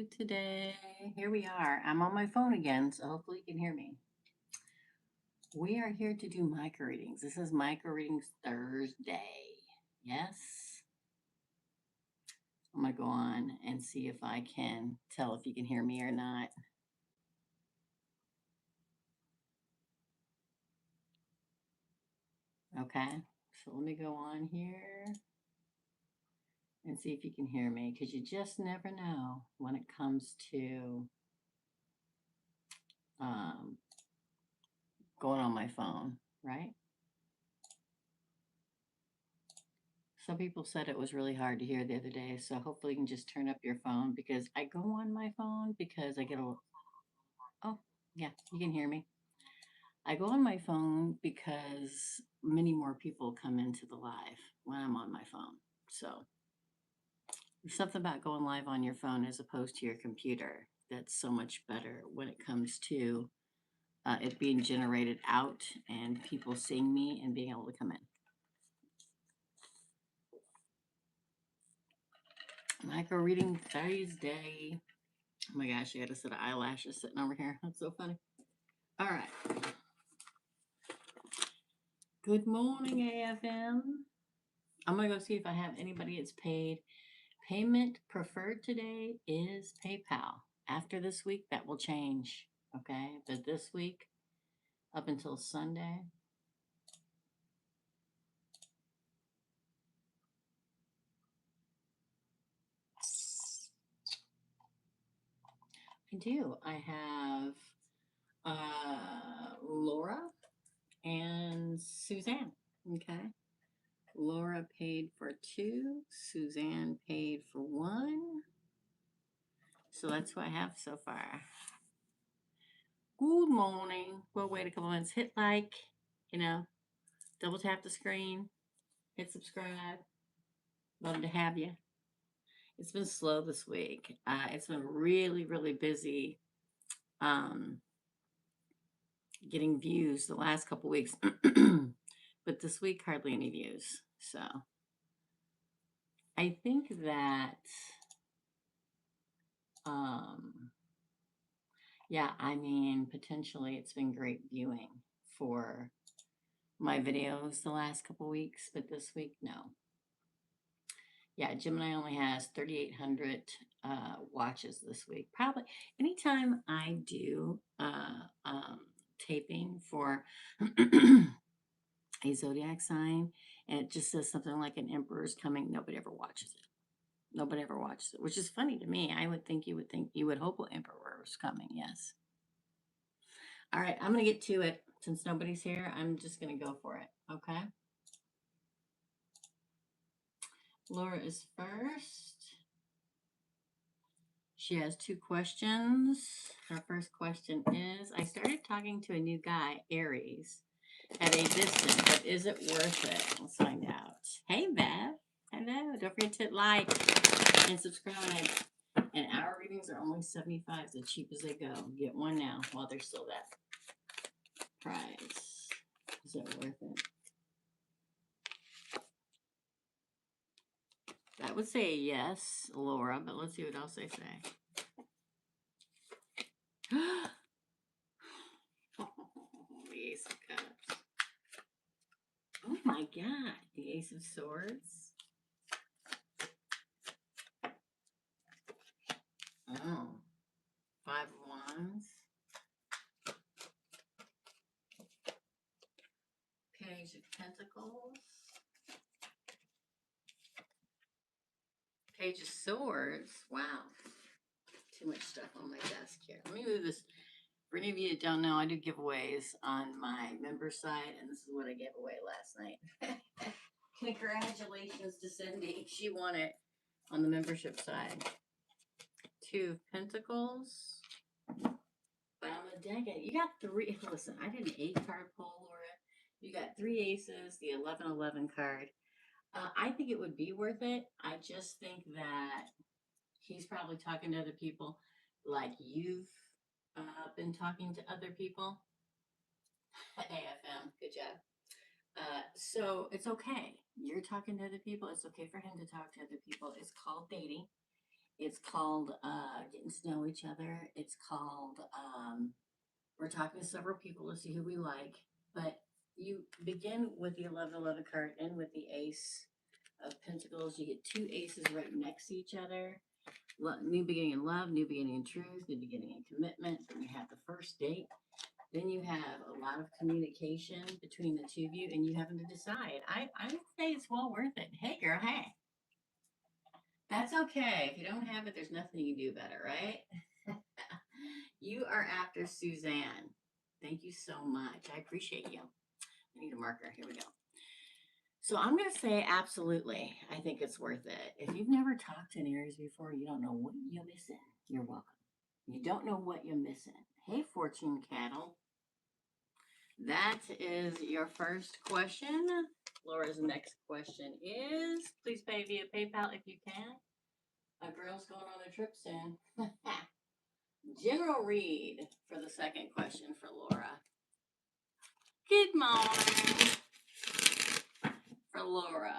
Today. Here we are. I'm on my phone again, so hopefully you can hear me. We are here to do micro readings. This is micro readings Thursday. Yes. I'm going to go on and see if I can tell if you can hear me or not. Okay. So let me go on here and see if you can hear me, because you just never know when it comes to going on my phone, right? Some people said it was really hard to hear the other day, so hopefully you can just turn up your phone, because I go on my phone because I get a. Oh, yeah, you can hear me. I go on my phone because many more people come into the live when I'm on my phone. So there's something about going live on your phone as opposed to your computer that's so much better when it comes to it being generated out and people seeing me and being able to come in. Micro reading Thursday. Oh my gosh, I got a set of eyelashes sitting over here. That's so funny. All right. Good morning, AFM. I'm going to go see if I have anybody that's paid. Payment preferred today is PayPal. After this week, that will change. Okay. But this week, up until Sunday, I do. I have Laura and Suzanne. Okay. Laura paid for 2, Suzanne paid for 1. So that's what I have so far. Good morning. We'll wait a couple minutes. Hit like, double tap the screen, hit subscribe. Love to have you. It's been slow this week. It's been really, really busy getting views the last couple weeks. But this week, hardly any views. So I think that, yeah, I mean, potentially it's been great viewing for my videos the last couple weeks, but this week, no. Yeah, Gemini only has 3,800 watches this week. Probably anytime I do taping for a zodiac sign and it just says something like an emperor's coming, nobody ever watches it. Nobody ever watches it, which is funny to me. I would think you would hope an emperor was coming. Yes. All right, I'm going to get to it. Since nobody's here, I'm just going to go for it. Okay. Laura is first. She has 2 questions. Her first question is, I started talking to a new guy, Aries, at a distance, but is it worth it? Let's find out. Hey, Bev. Hello. Don't forget to like and subscribe. And our readings are only $75, the cheap as they go. Get one now while they're still that price. Is it worth it? That would say yes, Laura, but let's see what else they say. The Ace of Cups. Oh my God, the Ace of Swords. Oh, 5 of Wands. Page of Pentacles. Page of Swords. Wow. Too much stuff on my desk here. Let me move this. For any of you that don't know, I do giveaways on my member site, and this is what I gave away last night. Congratulations to Cindy. She won it on the membership side. 2 of Pentacles. Bottom of the deck. You got 3. Listen, I did an 8-card pull, Laura. You got 3 aces, the 11-11 card. I think it would be worth it. I just think that he's probably talking to other people like you've been talking to other people. AFM, good job. So it's okay. You're talking to other people. It's okay for him to talk to other people. It's called dating. It's called getting to know each other. It's called we're talking to several people to see who we like, but you begin with the 1111 card and with the Ace of Pentacles. You get two aces right next to each other. New beginning in love, new beginning in truth, new beginning in commitment. Then you have the first date. Then you have a lot of communication between the two of you, and you having to decide. I would say it's well worth it. Hey, girl, hey. That's okay. If you don't have it, there's nothing you can do about it, right? You are after Suzanne. Thank you so much. I appreciate you. I need a marker. Here we go. So I'm going to say absolutely. I think it's worth it. If you've never talked to an Aries before, you don't know what you're missing. You're welcome. You don't know what you're missing. Hey, fortune cattle. That is your first question. Laura's next question is, please pay via PayPal if you can. A girl's going on a trip soon. General read for the second question for Laura. Good morning. For Laura.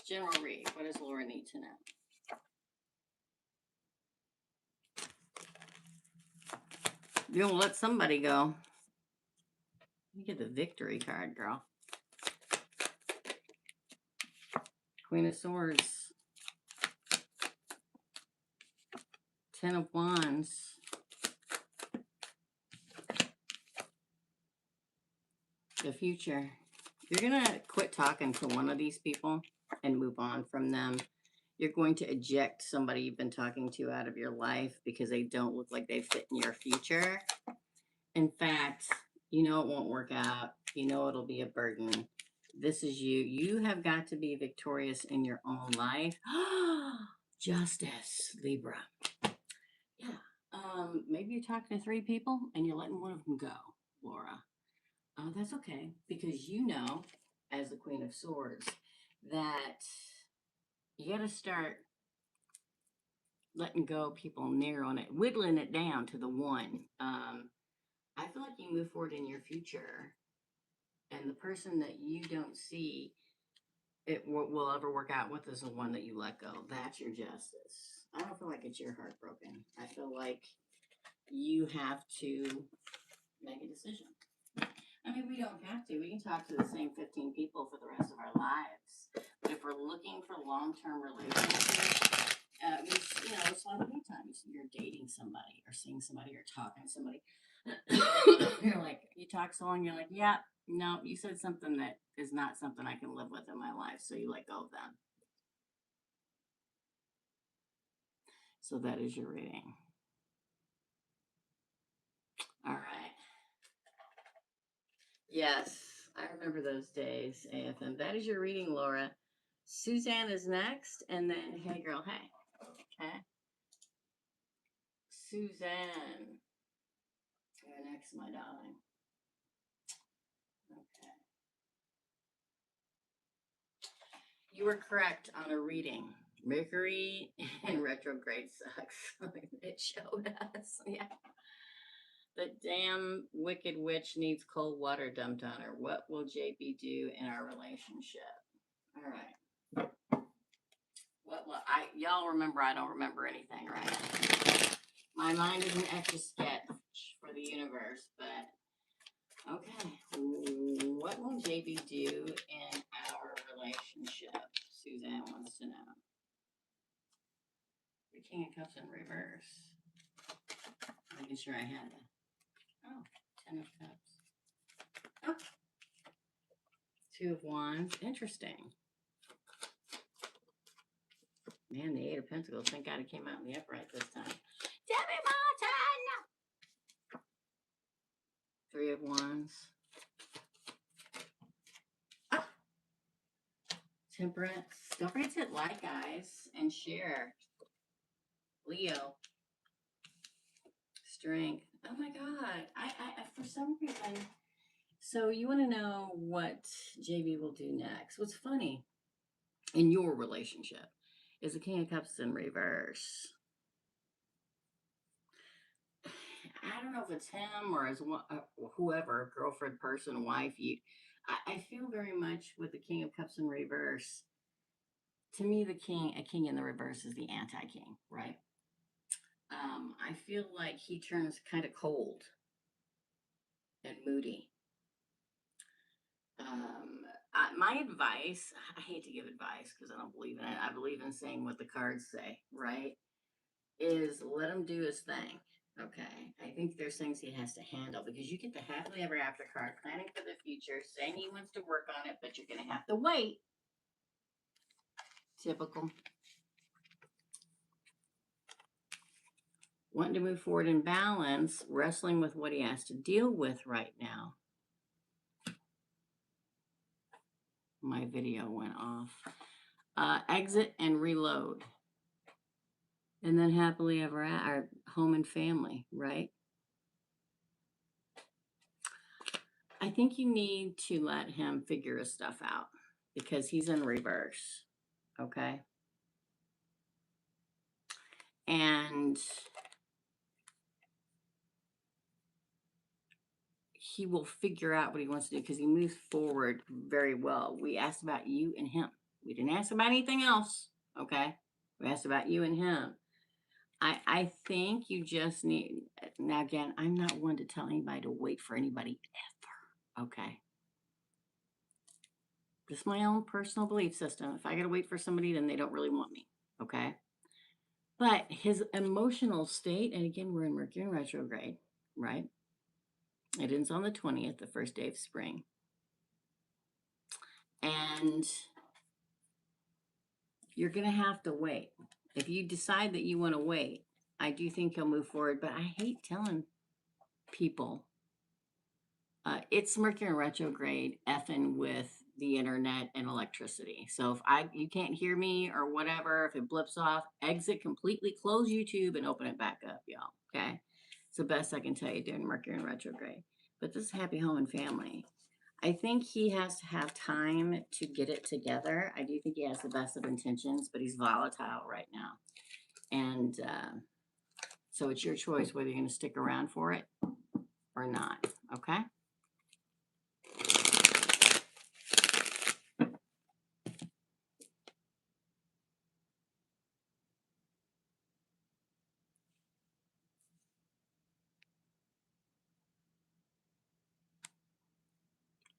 General read. What does Laura need to know? You're going to let somebody go. You get the victory card, girl. Queen of Swords. 10 of Wands. The future. You're going to quit talking to one of these people and move on from them. You're going to eject somebody you've been talking to out of your life because they don't look like they fit in your future. In fact, you know it won't work out. You know it'll be a burden. This is you. You have got to be victorious in your own life. Justice, Libra. Yeah. Maybe you're talking to three people and you're letting one of them go, Laura. That's okay, because you know, as the Queen of Swords, that you got to start letting go of people, narrowing it, whittling it down to the one. I feel like you move forward in your future, and the person that you don't see it will ever work out with is the one that you let go. That's your justice. I don't feel like it's your heartbroken. I feel like you have to make a decision. I mean, we don't have to. We can talk to the same 15 people for the rest of our lives. But if we're looking for long-term relationships, it's like anytime you're dating somebody or seeing somebody or talking to somebody, you're like, you talk so long, you're like, yeah, no, you said something that is not something I can live with in my life, so you let go of them. So that is your reading. All right. Yes, I remember those days, AFM. That is your reading, Laura. Suzanne is next, and then hey, girl, hey. Okay. Suzanne. You're next, my darling. Okay. You were correct on a reading. Mercury in retrograde sucks. It showed us. Yeah. The damn wicked witch needs cold water dumped on her. What will JB do in our relationship? All right. Y'all remember I don't remember anything, right? My mind is an etch a sketch for the universe, but okay. What will JB do in our relationship? Suzanne wants to know. The King of Cups in reverse. Making sure I had it. Oh, 10 of Cups. Oh. 2 of Wands. Interesting. Man, the 8 of Pentacles. Thank God it came out in the upright this time. Debbie Martin! 3 of Wands. Oh. Temperance. Don't forget to hit like, guys, and share. Leo. Strength. Oh my God. I for some reason. So you want to know what JB will do next? What's funny in your relationship is the King of Cups in reverse. I don't know if it's him or as whoever, girlfriend, person, wife. I feel very much with the King of Cups in reverse. To me, a king in the reverse is the anti-king, right? I feel like he turns kind of cold and moody. My advice, I hate to give advice because I don't believe in it. I believe in saying what the cards say, right? Is let him do his thing. Okay. I think there's things he has to handle because you get the happily ever after card, planning for the future, saying he wants to work on it, but you're going to have to wait. Typical. Wanting to move forward in balance, wrestling with what he has to deal with right now. My video went off. Exit and reload. And then happily ever after, home and family, right? I think you need to let him figure his stuff out because he's in reverse. Okay. And he will figure out what he wants to do because he moves forward very well. We asked about you and him. We didn't ask about anything else. Okay. We asked about you and him. I think you just need, now again, I'm not one to tell anybody to wait for anybody ever. Okay. This is my own personal belief system. If I got to wait for somebody, then they don't really want me. Okay. But his emotional state, and again, we're in Mercury in retrograde, right? It ends on the 20th, the first day of spring. And you're going to have to wait. If you decide that you want to wait, I do think he'll move forward, but I hate telling people. It's Mercury in retrograde effing with the internet and electricity. So if you can't hear me or whatever, if it blips off, exit completely, close YouTube and open it back up, y'all. Okay. It's the best I can tell you during Mercury in retrograde. But this is happy home and family. I think he has to have time to get it together. I do think he has the best of intentions, but he's volatile right now. And so it's your choice whether you're going to stick around for it or not. Okay.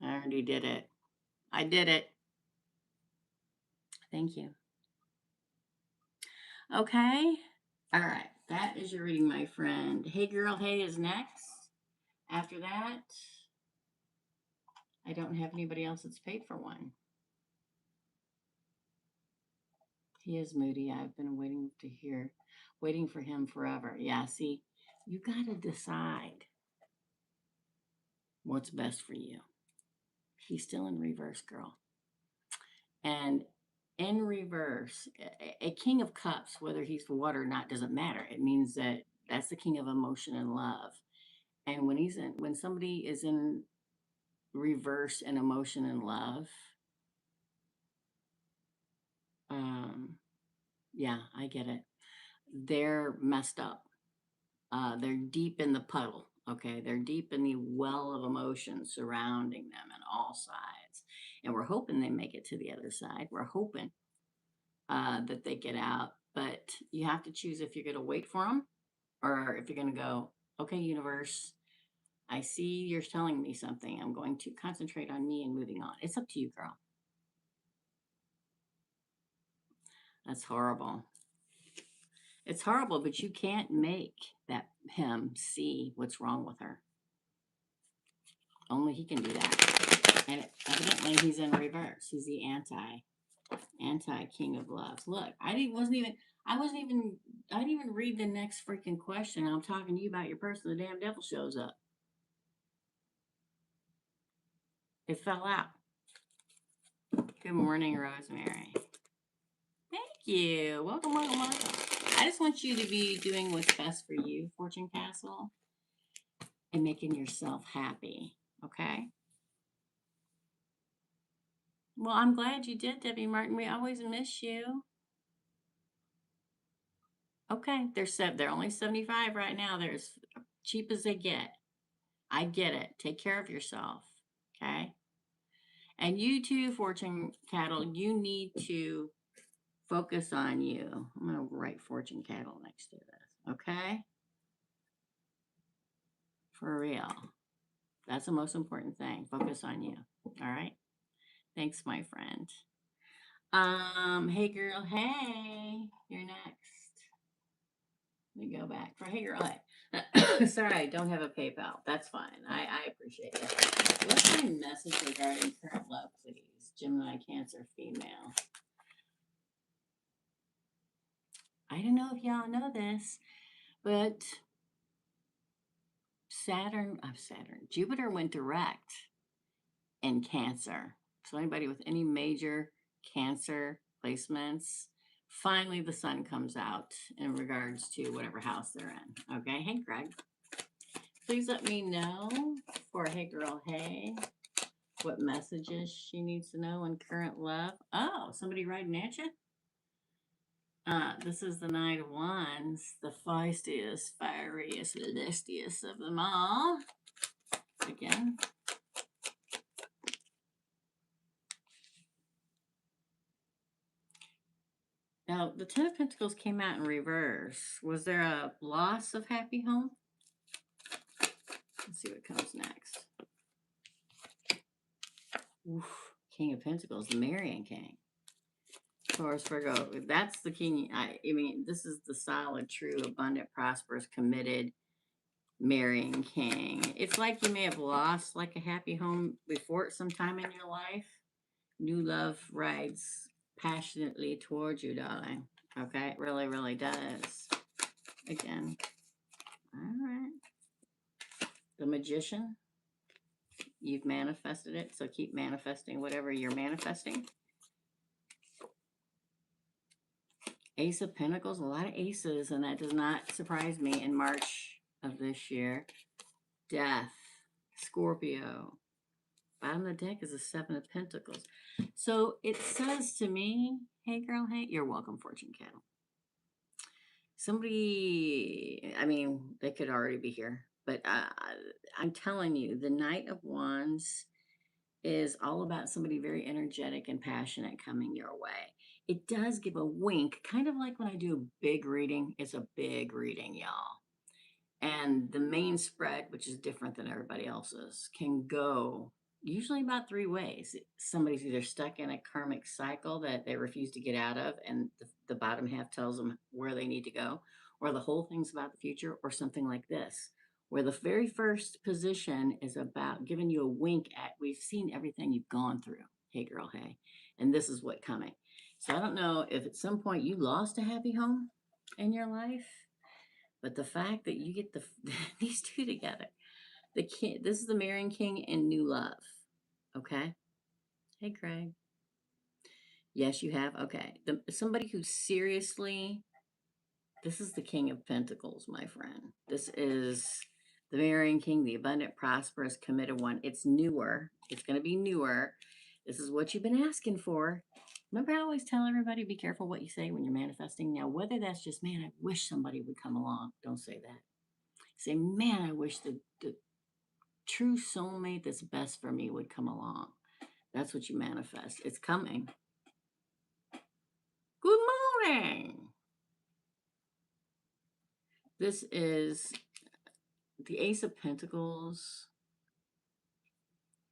I already did it. I did it. Thank you. Okay. All right. That is your reading, my friend. Hey Girl, Hey is next. After that, I don't have anybody else that's paid for one. He is moody. I've been waiting for him forever. Yeah, see, you got to decide what's best for you. He's still in reverse, girl. And in reverse, a king of cups, whether he's water or not, doesn't matter. It means that that's the king of emotion and love. And when somebody is in reverse in emotion and love, yeah, I get it. They're messed up. They're deep in the puddle. Okay, they're deep in the well of emotions surrounding them on all sides, and we're hoping they make it to the other side. We're hoping that they get out, but you have to choose if you're going to wait for them or if you're going to go, okay, universe, I see you're telling me something. I'm going to concentrate on me and moving on. It's up to you, girl. That's horrible. It's horrible, but you can't make him see what's wrong with her. Only he can do that. And evidently he's in reverse. He's the anti king of love. Look, I didn't even read the next freaking question. I'm talking to you about your person. The damn devil shows up. It fell out. Good morning, Rosemary. Thank you. Welcome, welcome, welcome. I just want you to be doing what's best for you, Fortune Castle, and making yourself happy. Okay? Well, I'm glad you did, Debbie Martin. We always miss you. Okay, they're only 75 right now. They're as cheap as they get. I get it. Take care of yourself. Okay? And you too, Fortune Cattle, you need to focus on you. I'm going to write Fortune Cattle next to this. Okay? For real. That's the most important thing. Focus on you. All right? Thanks, my friend. Hey girl, hey. You're next. Let me go back for hey girl, hey. Sorry, I don't have a PayPal. That's fine. I appreciate it. What's my message regarding current love, please? Gemini, Cancer, female. I don't know if y'all know this, but Jupiter went direct in Cancer. So anybody with any major Cancer placements, finally the sun comes out in regards to whatever house they're in. Okay, hey Greg, please let me know for hey girl, hey, what messages she needs to know in current love. Oh, somebody writing at you? This is the Knight of Wands, the feistiest, fieriest, listiest of them all. Again. Now, the Ten of Pentacles came out in reverse. Was there a loss of happy home? Let's see what comes next. Oof, King of Pentacles, the Marrying King. Taurus, Virgo, that's the king. I mean, this is the solid, true, abundant, prosperous, committed, marrying king. It's like you may have lost like a happy home before at some time in your life. New love rides passionately towards you, darling. Okay, it really, really does. Again. All right. The Magician. You've manifested it, so keep manifesting whatever you're manifesting. Ace of Pentacles, a lot of aces, and that does not surprise me in March of this year. Death, Scorpio. Bottom of the deck is a Seven of Pentacles. So it says to me, hey girl, hey, you're welcome, Fortune Cattle. Somebody, I mean, they could already be here, but I'm telling you, the Knight of Wands is all about somebody very energetic and passionate coming your way. It does give a wink, kind of like when I do a big reading. It's a big reading, y'all. And the main spread, which is different than everybody else's, can go usually about three ways. Somebody's either stuck in a karmic cycle that they refuse to get out of, and the bottom half tells them where they need to go, or the whole thing's about the future, or something like this, where the very first position is about giving you a wink at, we've seen everything you've gone through. Hey, girl, hey. And this is what coming. So I don't know if at some point you lost a happy home in your life, but the fact that you get these two together, the king, this is the marrying king and new love. Okay. Hey, Craig. Yes, you have. Okay. Somebody who seriously, this is the King of Pentacles, my friend. This is the marrying king, the abundant, prosperous, committed one. It's newer. It's going to be newer. This is what you've been asking for. Remember, I always tell everybody, be careful what you say when you're manifesting. Now, whether that's just, man, I wish somebody would come along. Don't say that. Say, man, I wish the true soulmate that's best for me would come along. That's what you manifest. It's coming. Good morning. This is the Ace of Pentacles.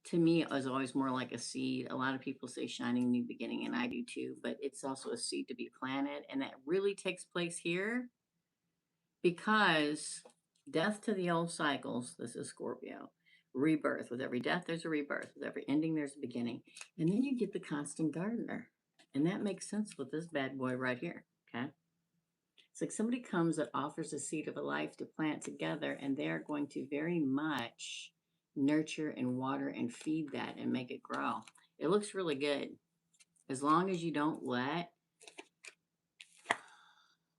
To me, is always more like a seed. A lot of people say shining new beginning, and I do too, but it's also a seed to be planted. And that really takes place here because death to the old cycles, this is Scorpio. Rebirth. With every death, there's a rebirth. With every ending, there's a beginning. And then you get the constant gardener. And that makes sense with this bad boy right here. Okay. It's like somebody comes that offers a seed of a life to plant together, and they're going to very much nurture and water and feed that and make it grow. It looks really good. As long as you don't let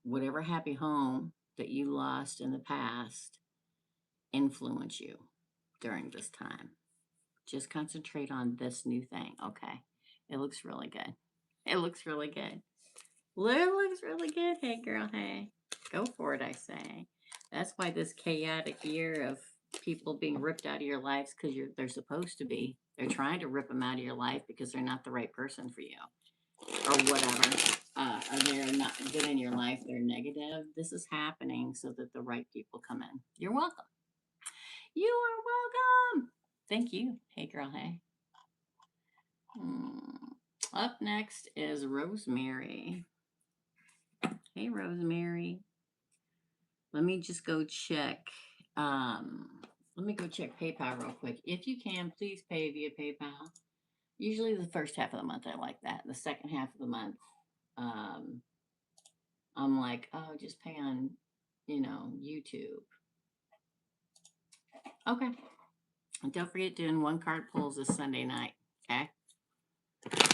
whatever happy home that you lost in the past influence you during this time. Just concentrate on this new thing. Okay. It looks really good. It looks really good. It looks really good. Hey, girl. Hey. Go for it, I say. That's why this chaotic year of people being ripped out of your lives, because they're supposed to be. They're trying to rip them out of your life because they're not the right person for you. Or whatever. are there not good in your life, they're negative. This is happening so that the right people come in. You're welcome. You are welcome. Thank you. Hey, girl. Hey. Up next is Rosemary. Hey, Rosemary. Let me just go check. Um, Let me go check PayPal real quick. If you can, please pay via PayPal. Usually the first half of the month, I like that. The second half of the month, um, I'm like, oh, just pay on, YouTube. Okay. And don't forget doing one card pulls this Sunday night. Okay.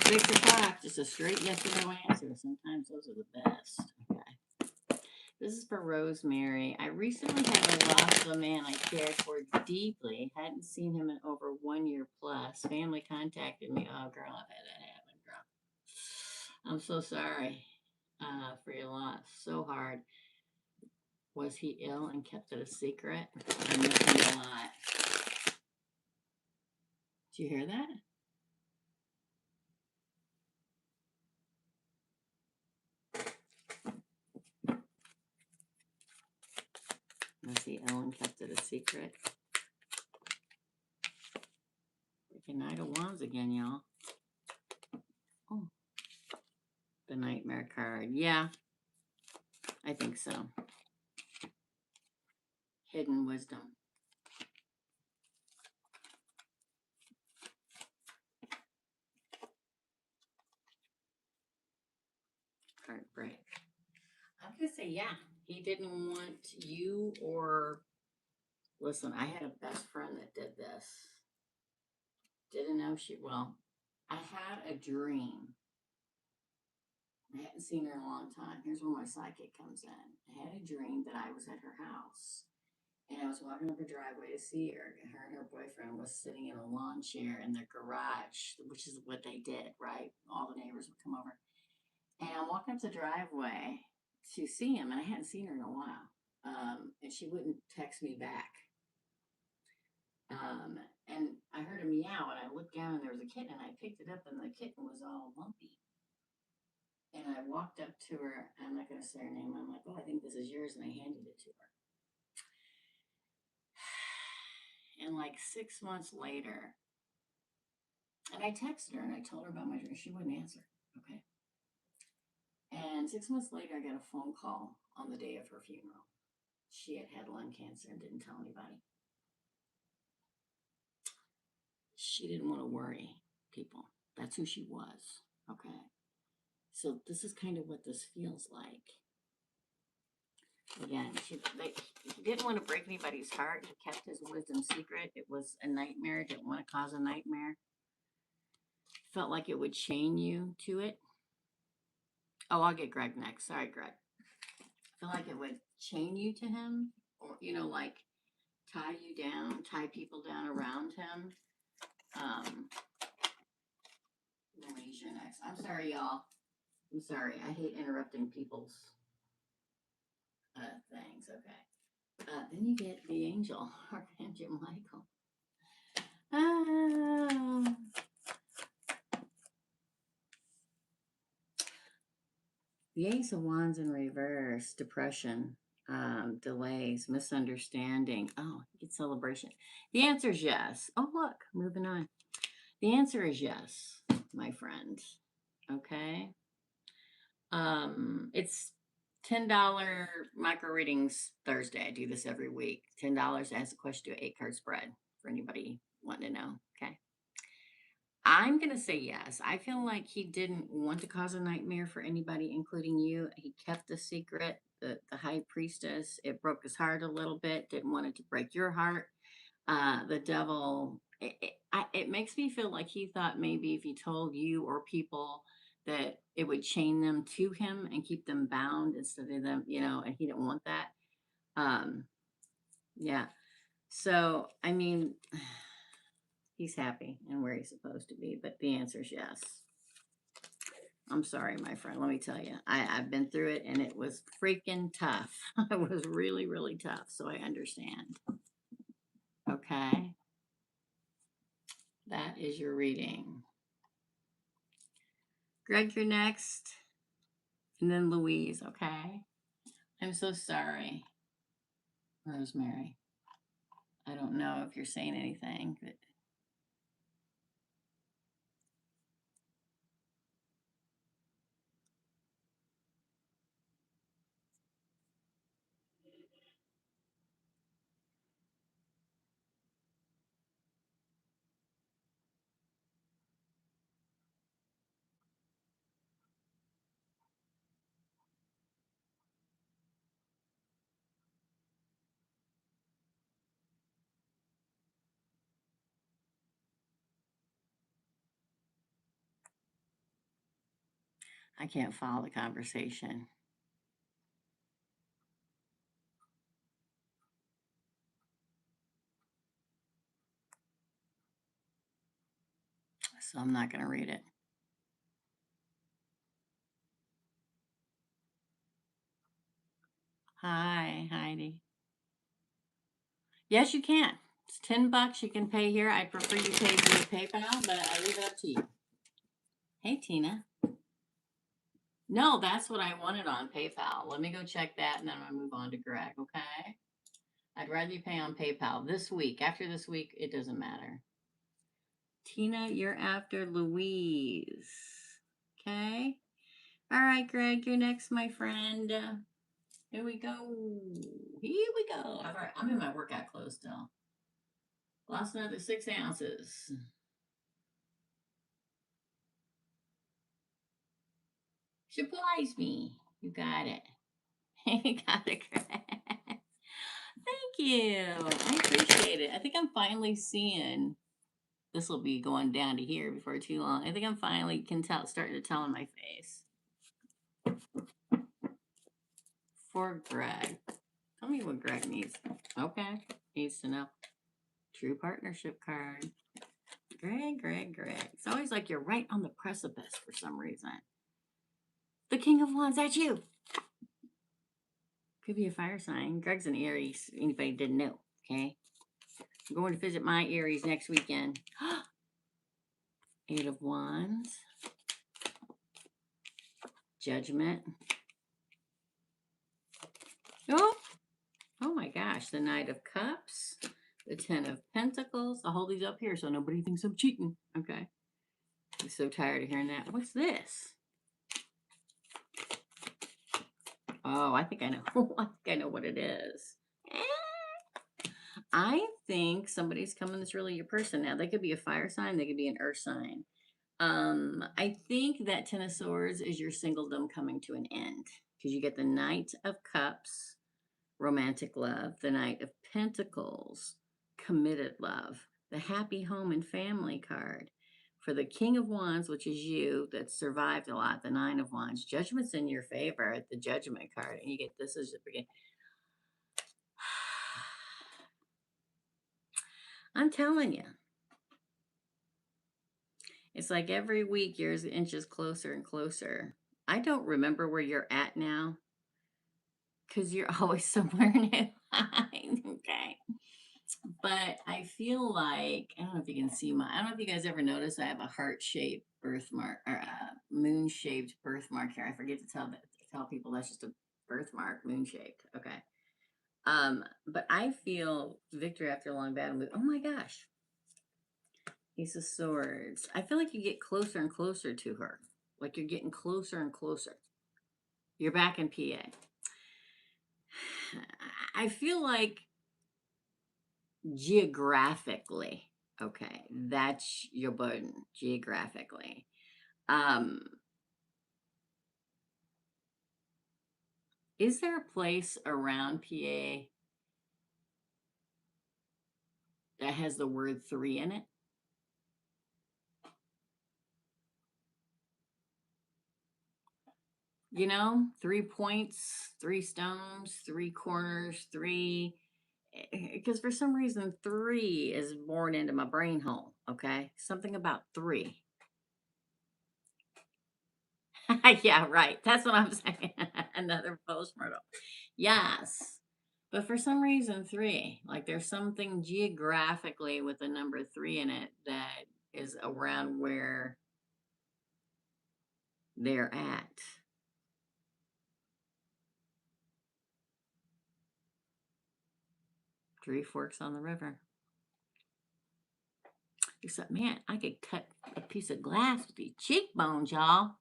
6 o'clock, just a straight yes or no answer. Sometimes those are the best. Okay. This is for Rosemary. I recently had a loss of a man I cared for deeply. Hadn't seen him in over 1 year plus. Family contacted me. Oh, girl, I've had that happen, girl. I'm so sorry for your loss. So hard. Was he ill and kept it a secret? I miss him a lot. Did you hear that? Was he ill and kept it a secret? Freaking Knight of Wands again, y'all. Oh, the Nightmare card. Yeah, I think so. Hidden wisdom. Heartbreak. I'm going to say, yeah, he didn't want you or. Listen, I had a best friend that did this. Didn't know well, I had a dream. I hadn't seen her in a long time. Here's where my psychic comes in. I had a dream that I was at her house. And I was walking up her driveway to see her. Her and her boyfriend was sitting in a lawn chair in their garage, which is what they did, right? All the neighbors would come over. And I'm walking up the driveway to see him, and I hadn't seen her in a while. And she wouldn't text me back. And I heard a meow, and I looked down, and there was a kitten, and I picked it up, and the kitten was all lumpy. And I walked up to her. I'm not going to say her name. I'm like, oh, I think this is yours, and I handed it to her. And like 6 months later, and I texted her and I told her about my dream. She wouldn't answer. Okay. And 6 months later, I got a phone call on the day of her funeral. She had had lung cancer and didn't tell anybody. She didn't want to worry people. That's who she was. Okay. So this is kind of what this feels like. Again, he didn't want to break anybody's heart. He kept his wisdom secret. It was a nightmare. Didn't want to cause a nightmare. Felt like it would chain you to it. Oh, I'll get Greg next. Sorry, Greg. I feel like it would chain you to him, or like tie you down, tie people down around him. Louise, you're next. I'm sorry, y'all. I'm sorry. I hate interrupting people's things. Okay. Then you get the angel, Archangel Michael. The Ace of Wands in reverse, depression, delays, misunderstanding. Oh, you get celebration. The answer is yes. Oh, look, moving on. The answer is yes, my friend. Okay. It's $10 micro readings Thursday. I do this every week. $10 to ask a question to 8 card spread for anybody wanting to know. Okay. I'm going to say yes. I feel like he didn't want to cause a nightmare for anybody, including you. He kept the secret, the high priestess. It broke his heart a little bit. Didn't want it to break your heart. The devil, it makes me feel like he thought maybe if he told you or people that it would chain them to him and keep them bound instead of them, and he didn't want that. Yeah. So, I mean, he's happy and where he's supposed to be, but the answer is yes. I'm sorry, my friend. Let me tell you, I've been through it and it was freaking tough. It was really, really tough. So I understand. Okay. That is your reading. Greg, you're next. And then Louise, okay? I'm so sorry, Rosemary. I don't know if you're saying anything, but I can't follow the conversation. So I'm not going to read it. Hi, Heidi. Yes, you can. It's $10 you can pay here. I prefer you pay via PayPal, but I leave it up to you. Hey, Tina. No, that's what I wanted on PayPal. Let me go check that and then I'm gonna move on to Greg, okay? I'd rather you pay on PayPal this week. After this week, it doesn't matter. Tina, you're after Louise. Okay? All right, Greg, you're next, my friend. Here we go. Here we go. All right, I'm in my workout clothes still. Lost another 6 ounces. Surprise me. You got it. You got it, Greg. Thank you. I appreciate it. I think I'm finally seeing this will be going down to here before too long. I think I'm finally can tell starting to tell in my face. For Greg. Tell me what Greg needs. Okay. Needs to know. True partnership card. Greg. It's always like you're right on the precipice for some reason. The King of Wands, that's you. Could be a fire sign. Greg's an Aries. Anybody didn't know. Okay. I'm going to visit my Aries next weekend. 8 of Wands. Judgment. Oh my gosh. The Knight of Cups. The 10 of Pentacles. I'll hold these up here so nobody thinks I'm cheating. Okay. I'm so tired of hearing that. What's this? Oh, I think I know. I think I know what it is. I think somebody's coming that's really your person now. They could be a fire sign. They could be an earth sign. I think that Ten of Swords is your singledom coming to an end because you get the Knight of Cups, romantic love, the Knight of Pentacles, committed love, the happy home and family card. For the King of Wands, which is you, that survived a lot, the Nine of Wands, judgment's in your favor at the Judgment card, and you get this as the beginning. I'm telling you, it's like every week you're inches closer and closer. I don't remember where you're at now because you're always somewhere new. Okay. But I feel like, I don't know if you can see I don't know if you guys ever notice I have a heart-shaped birthmark or a moon-shaped birthmark here. I forget to tell people that's just a birthmark, moon-shaped. Okay. But I feel victory after a long battle. Oh my gosh. Ace of Swords. I feel like you get closer and closer to her. Like you're getting closer and closer. You're back in PA. I feel like geographically, okay, that's your burden geographically. Is there a place around PA that has the word 3 in it? You know, 3 points, 3 stones, 3 corners, 3. Because for some reason, 3 is born into my brain hole. Okay. Something about 3. Yeah, right. That's what I'm saying. Another postmortem. Yes. But for some reason, 3, like there's something geographically with the number 3 in it that is around where they're at. Three forks on the river. Except, man, I could cut a piece of glass with these cheekbones, y'all.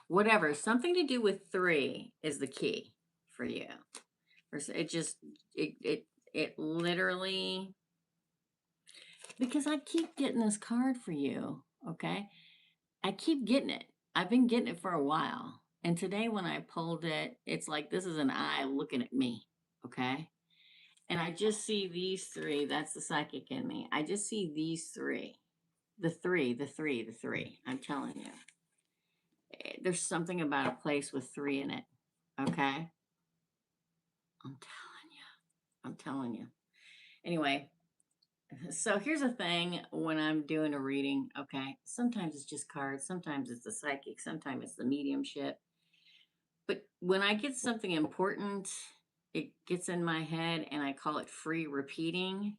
Whatever, something to do with three is the key for you. It just, it literally, because I keep getting this card for you, okay? I keep getting it. I've been getting it for a while. And today when I pulled it, it's like this is an eye looking at me, okay? And I just see these three. That's the psychic in me. I just see these three. The three, the three, the three. I'm telling you. There's something about a place with three in it, okay? I'm telling you. I'm telling you. Anyway, so here's the thing when I'm doing a reading, okay? Sometimes it's just cards, sometimes it's the psychic, sometimes it's the mediumship. But when I get something important, it gets in my head and I call it free repeating,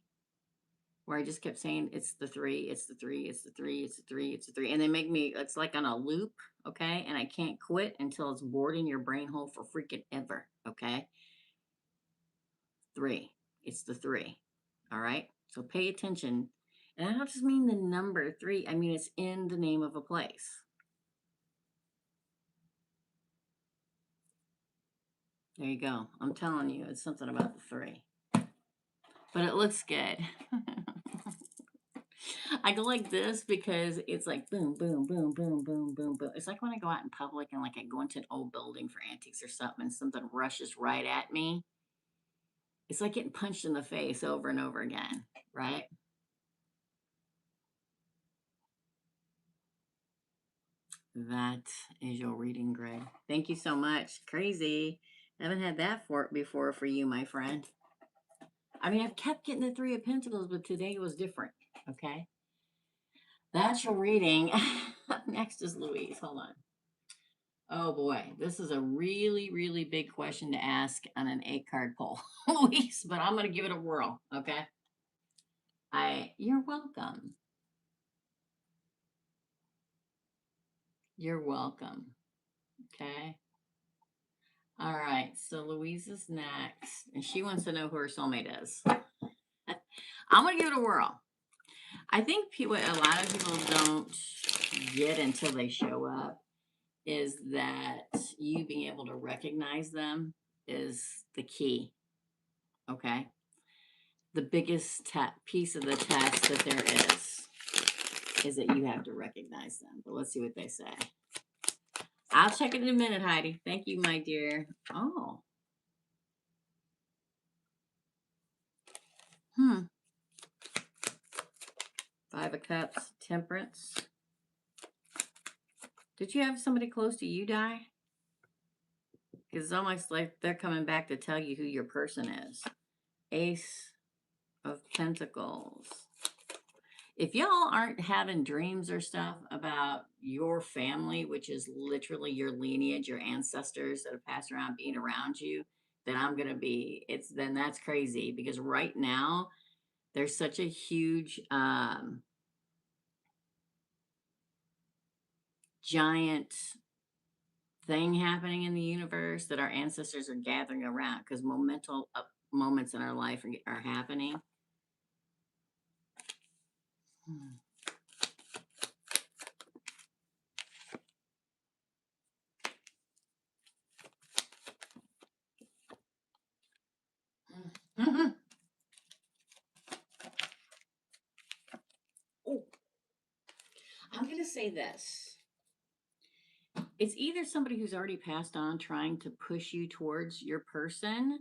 where I just kept saying, it's the three, it's the three, it's the three, it's the three, it's the three. And they make me, it's like on a loop, okay? And I can't quit until it's bored in your brain hole for freaking ever, okay? Three, it's the three, all right? So pay attention. And I don't just mean the number three, I mean it's in the name of a place. There you go. I'm telling you, it's something about the three. But it looks good. I go like this because it's like boom, boom, boom, boom, boom, boom, boom. It's like when I go out in public and like I go into an old building for antiques or something and something rushes right at me. It's like getting punched in the face over and over again, right? That is your reading, Greg. Thank you so much. Crazy. I haven't had that for before for you, my friend. I mean, I've kept getting the Three of Pentacles, but today was different. Okay. That's your reading. Next is Louise. Hold on. Oh boy, this is a really, really big question to ask on an 8-card poll, Louise, but I'm going to give it a whirl. Okay. You're welcome. You're welcome. Okay. All right. So Louise is next, and she wants to know who her soulmate is. I'm going to give it a whirl. I think a lot of people don't get until they show up is that you being able to recognize them is the key. Okay. The biggest piece of the test that there is that you have to recognize them. But let's see what they say. I'll check it in a minute, Heidi. Thank you, my dear. Oh. Five of Cups, Temperance. Did you have somebody close to you die? Because it's almost like they're coming back to tell you who your person is. Ace of Pentacles. If y'all aren't having dreams or stuff about your family, which is literally your lineage, your ancestors that have passed around being around you, then then that's crazy. Because right now, there's such a huge, giant thing happening in the universe that our ancestors are gathering around because momental moments in our life are happening. Oh, I'm going to say this. It's either somebody who's already passed on trying to push you towards your person.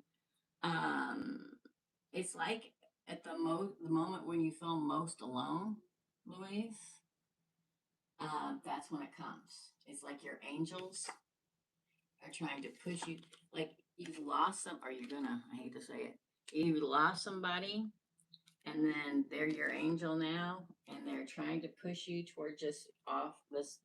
It's like at the moment when you feel most alone, Louise, that's when it comes. It's like your angels are trying to push you, like you've lost some, or you're gonna, I hate to say it, you lost somebody and then they're your angel now and they're trying to push you toward just off this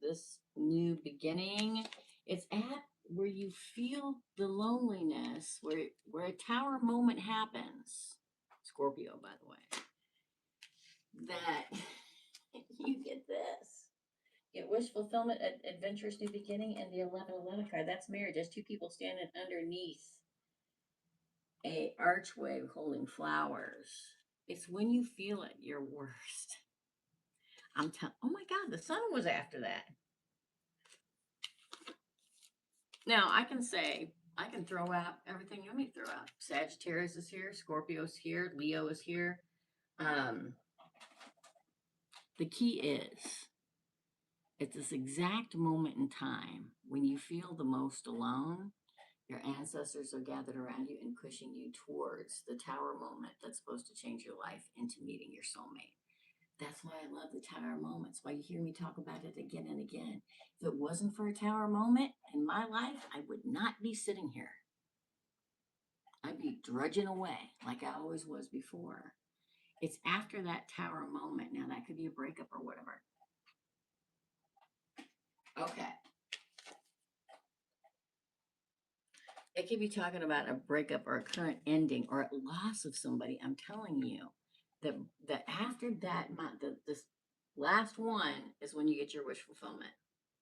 new beginning. It's at where you feel the loneliness, where a tower moment happens. Scorpio, by the way, that you get this. Get wish fulfillment, adventurous new beginning, and the 1111 card. That's marriage. There's two people standing underneath a archway holding flowers. It's when you feel it your worst. I'm telling. Oh my God, the sun was after that. Now I can say I can throw out everything you want me to throw out. Sagittarius is here. Scorpio's here. Leo is here. The key is at this exact moment in time when you feel the most alone, your ancestors are gathered around you and pushing you towards the tower moment that's supposed to change your life into meeting your soulmate. That's why I love the tower moments, why you hear me talk about it again and again. If it wasn't for a tower moment in my life, I would not be sitting here. I'd be drudging away like I always was before. It's after that tower moment. Now, that could be a breakup or whatever. Okay. It could be talking about a breakup or a current ending or a loss of somebody. I'm telling you that after that, this last one is when you get your wish fulfillment.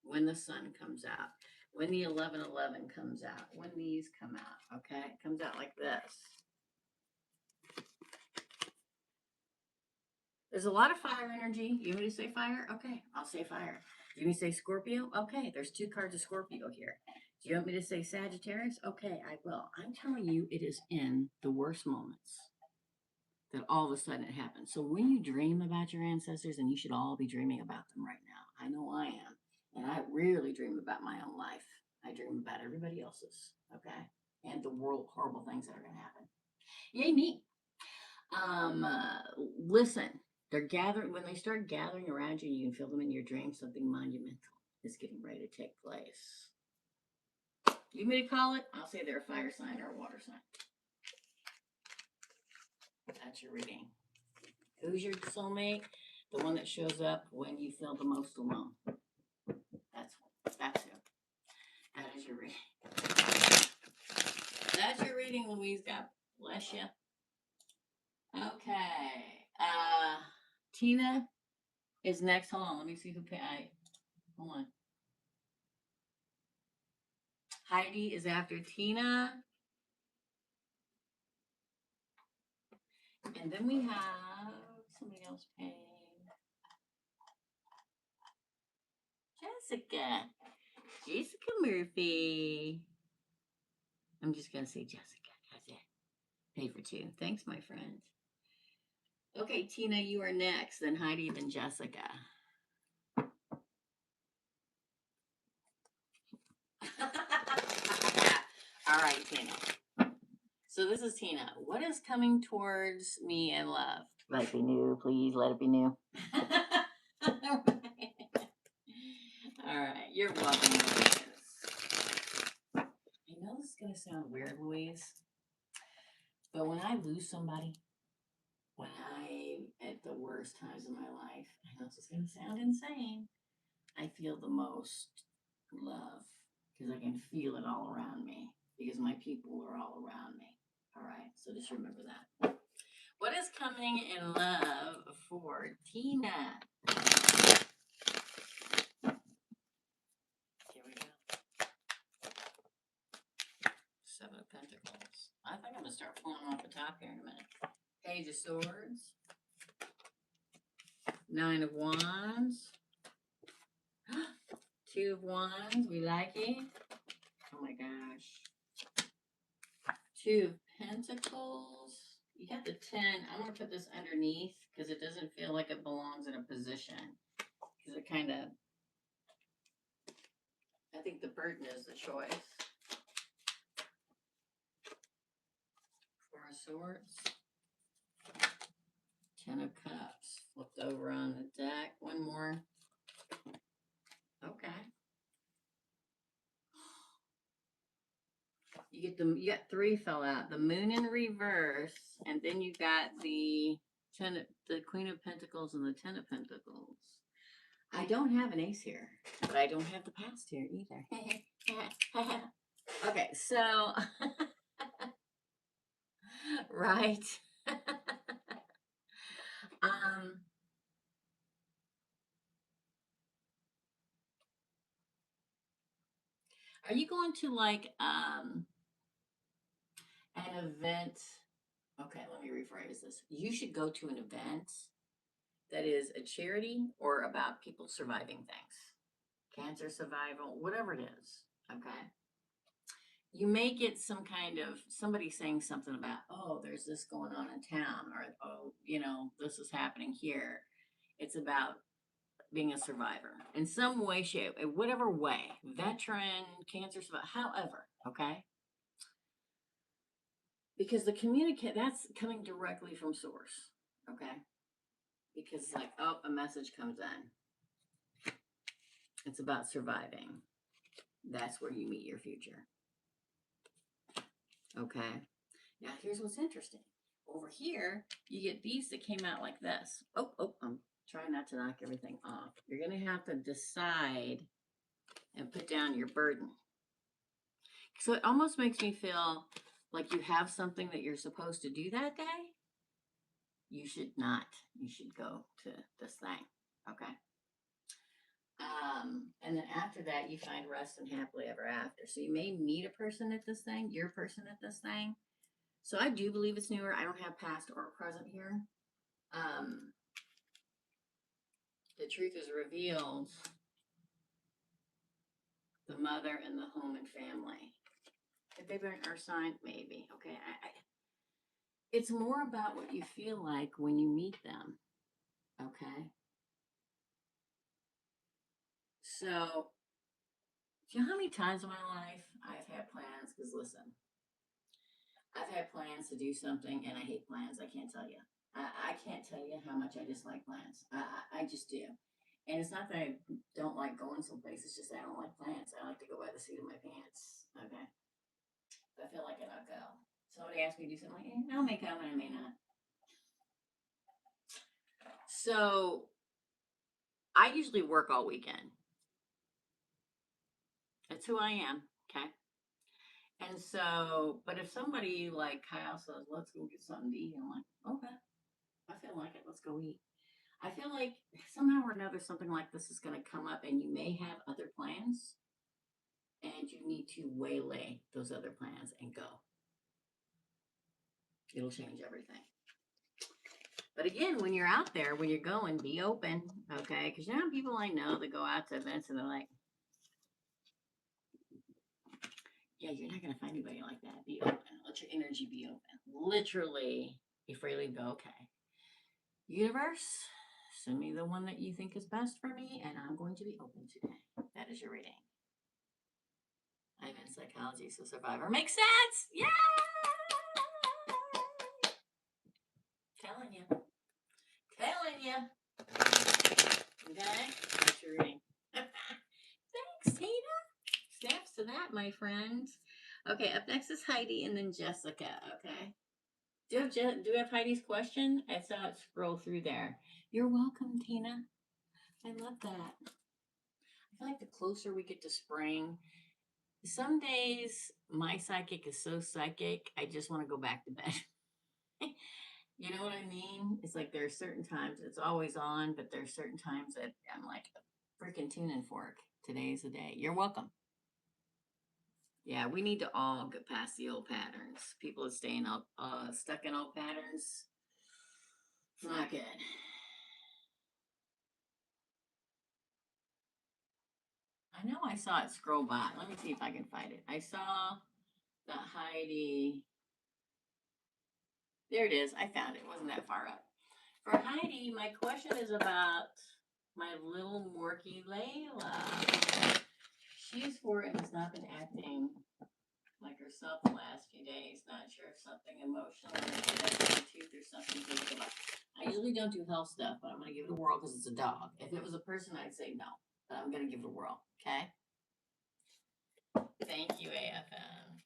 When the sun comes out, when the 1111 comes out, when these come out. Okay, it comes out like this. There's a lot of fire energy. You want me to say fire? Okay, I'll say fire. Do you want me to say Scorpio? Okay, there's two cards of Scorpio here. Do you want me to say Sagittarius? Okay, I will. I'm telling you, it is in the worst moments that all of a sudden it happens. So when you dream about your ancestors, and you should all be dreaming about them right now. I know I am. And I rarely dream about my own life. I dream about everybody else's, okay? And the world, horrible things that are going to happen. Yay, me. Listen, they're gathering, when they start gathering around you, you can feel them in your dreams, something monumental is getting ready to take place. You want me to call it? I'll say they're a fire sign or a water sign. That's your reading. Who's your soulmate? The one that shows up when you feel the most alone. That's who. That is your reading. That's your reading, Louise. God bless you. Okay. Tina is next. Hold on. Let me see who hold on. Heidi is after Tina. And then we have somebody else paying. Jessica. Jessica Murphy. I'm just going to say Jessica. That's it. Pay for two. Thanks, my friend. Okay, Tina, you are next. Then Heidi, then Jessica. All right, Tina. So this is Tina. What is coming towards me in love? Let it be new, please. Let it be new. All right, you're welcome, Louise. I know this is going to sound weird, Louise, but when I lose somebody, when I'm at the worst times in my life, I know this is going to sound insane, I feel the most love because I can feel it all around me because my people are all around me. All right, so just remember that. What is coming in love for Tina? Here we go. Seven of Pentacles. I think I'm going to start pulling off the top here in a minute. Page of Swords. Nine of Wands. Two of Wands. We like it. Oh my gosh. Two of Pentacles. You got the 10. I'm going to put this underneath because it doesn't feel like it belongs in a position. Because it kind of, I think the burden is the choice. Four of Swords. 10 of Cups. Flipped over on the deck. One more. Okay. You got three fell out. The Moon in reverse, and then you got the Queen of Pentacles and the 10 of Pentacles. I don't have an ace here, but I don't have the past here either. Okay, so right. Are you going to like an event? Okay, let me rephrase this. You should go to an event that is a charity or about people surviving things, cancer survival, whatever it is. Okay. You may get some kind of somebody saying something about, oh, there's this going on in town, or oh, this is happening here. It's about being a survivor in some way, shape, in whatever way, veteran, cancer survivor, however, okay? Because the communicate that's coming directly from source, okay? Because like, oh, a message comes in. It's about surviving. That's where you meet your future. Okay. Now here's what's interesting. Over here, you get these that came out like this. Oh, I'm trying not to knock everything off. You're gonna have to decide and put down your burden. So it almost makes me feel like you have something that you're supposed to do that day. You should not. You should go to this thing. Okay. And then after that, you find rest and happily ever after. So you may meet a person at this thing, your person at this thing. So I do believe it's newer. I don't have past or present here. Um, the truth is revealed. The mother and the home and family. If they've been earth sign, maybe. Okay. It's more about what you feel like when you meet them. Okay. So, do you know how many times in my life I've had plans? Because listen, I've had plans to do something and I hate plans. I can't tell you. I can't tell you how much I dislike plans. I just do. And it's not that I don't like going someplace. It's just that I don't like plans. I like to go by the seat of my pants. Okay. If I feel like it, I'll go. Somebody asks me to do something, like, I may come and I may not. So I usually work all weekend. That's who I am. Okay. And so, but if somebody like Kyle says, let's go get something to eat, I'm like, okay, I feel like it. Let's go eat. I feel like somehow or another something like this is going to come up and you may have other plans and you need to waylay those other plans and go. It'll change everything. But again, when you're out there, when you're going, be open, okay? Because you know people I know that go out to events and they're like, yeah, you're not going to find anybody like that. Be open. Let your energy be open. Literally, be freely go, okay. Universe, send me the one that you think is best for me, and I'm going to be open today. That is your reading. I'm in psychology, so survivor makes sense. Yeah. Telling you. Okay, that's your reading. Thanks, Tina. Snaps to that, my friend. Okay, up next is Heidi, and then Jessica. Okay. Do you have Heidi's question? I saw it scroll through there. You're welcome, Tina. I love that. I feel like the closer we get to spring, some days my psychic is so psychic, I just want to go back to bed. You know what I mean? It's like there are certain times it's always on, but there are certain times that I'm like a freaking tuning fork. Today's the day. You're welcome. Yeah, we need to all get past the old patterns. People are staying up, stuck in old patterns. It's not good. I know I saw it scroll by. Let me see if I can find it. I saw the Heidi. There it is. I found it. It wasn't that far up. For Heidi, my question is about my little Morky Layla. She's 4 and has not been acting like herself the last few days. Not sure if something emotional or tooth or something. I usually don't do health stuff, but I'm going to give it a whirl because it's a dog. If it was a person, I'd say no, but I'm going to give it a whirl. Okay. Thank you, AFM.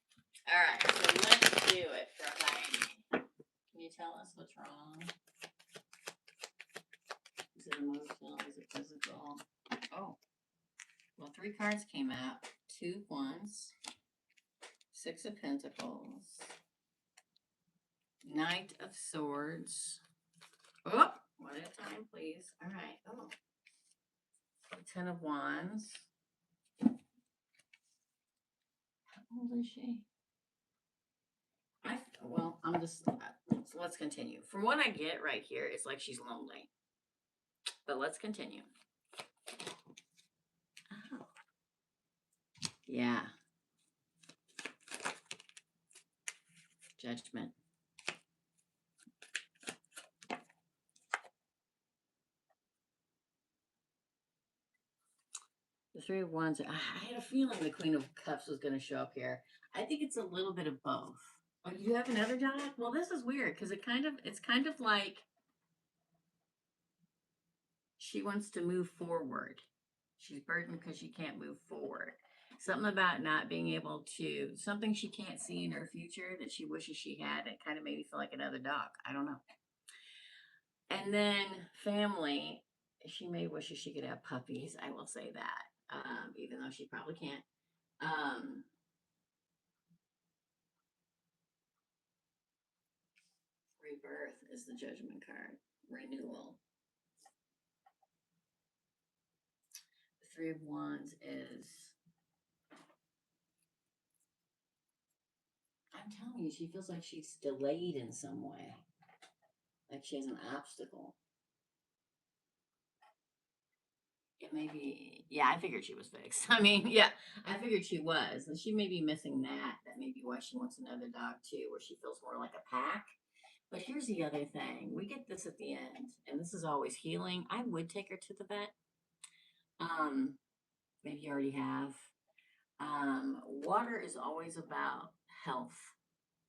All right, so let's do it for Heidi. Can you tell us what's wrong? Is it emotional? Is it physical? Oh, well, 3 cards came out. 2 wands, 6 of pentacles, Knight of swords. Oh, one at a time, please. All right. Oh, 10 of wands, How old is she? Well, I'm just. So let's continue. From what I get right here, it's like she's lonely. But let's continue. Oh. Yeah. Judgment. The Three of Wands. I had a feeling the Queen of Cups was going to show up here. I think it's a little bit of both. Oh, you have another dog? Well, this is weird because it's kind of like she wants to move forward. She's burdened because she can't move forward. Something about not being able to, something she can't see in her future that she wishes she had. It kind of made me feel like another dog. I don't know. And then family, she may wish she could have puppies. I will say that, even though she probably can't. Um, Rebirth is the Judgment card. Renewal. The Three of Wands is. I'm telling you, she feels like she's delayed in some way. Like she has an obstacle. It may be, yeah, I figured she was fixed. I mean, yeah, I figured she was. And she may be missing that. That may be why she wants another dog too, where she feels more like a pack. But here's the other thing. We get this at the end, and this is always healing. I would take her to the vet. Um, Maybe you already have. Water is always about health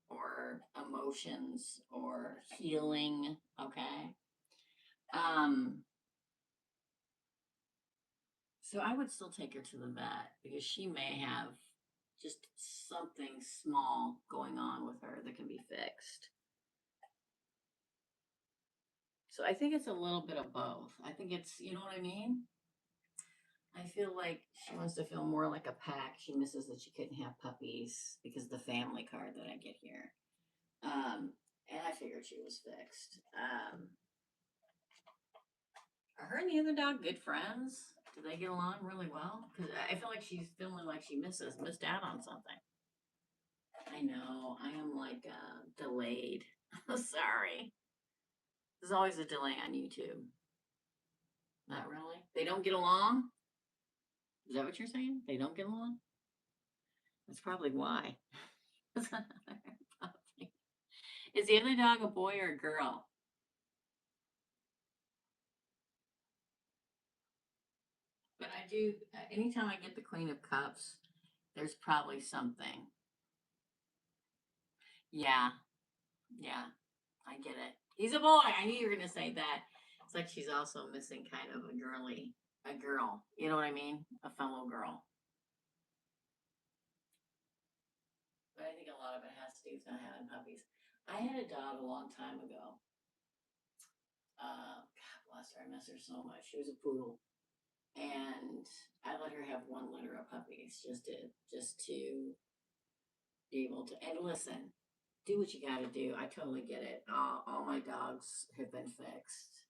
or emotions or healing. Okay. Um, so I would still take her to the vet because she may have just something small going on with her that can be fixed. So I think it's a little bit of both. I think it's, you know what I mean? I feel like she wants to feel more like a pack. She misses that she couldn't have puppies because of the family card that I get here. And I figured she was fixed. Are her and the other dog good friends? Do they get along really well? Because I feel like she's feeling like she missed out on something. I know. I am like delayed. Sorry. There's always a delay on YouTube. Not really. They don't get along? Is that what you're saying? They don't get along? That's probably why. Is the other dog a boy or a girl? But I do, anytime I get the Queen of Cups, there's probably something. Yeah, yeah, I get it. He's a boy. I knew you were going to say that. It's like she's also missing kind of a girl. You know what I mean? A fellow girl. But I think a lot of it has to do with not having puppies. I had a dog a long time ago. God bless her. I miss her so much. She was a poodle, and I let her have one litter of puppies just to be able to and listen. Do what you got to do. I totally get it. All my dogs have been fixed,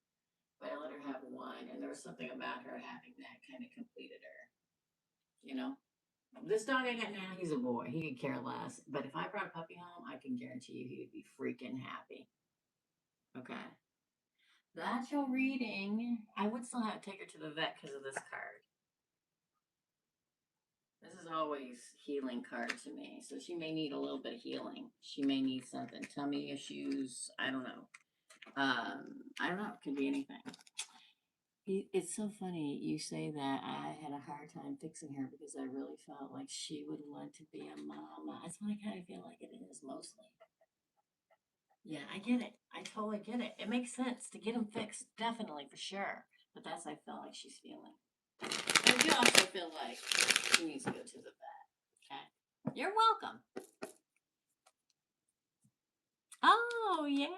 but I let her have one, and there was something about her having that kind of completed her. You know, this dog I got now, he's a boy. He could care less. But if I brought a puppy home, I can guarantee you he would be freaking happy. Okay. That's your reading. I would still have to take her to the vet because of this card. This is always healing card to me. So she may need a little bit of healing. She may need something. Tummy issues. I don't know. I don't know. It could be anything. It's so funny you say that. I had a hard time fixing her because I really felt like she would want to be a mom. That's what I kind of feel like it is mostly. Yeah, I get it. I totally get it. It makes sense to get them fixed, definitely for sure. But that's I feel like she's feeling. I do also feel like she needs to go to the vet. Okay, you're welcome. Oh, yay!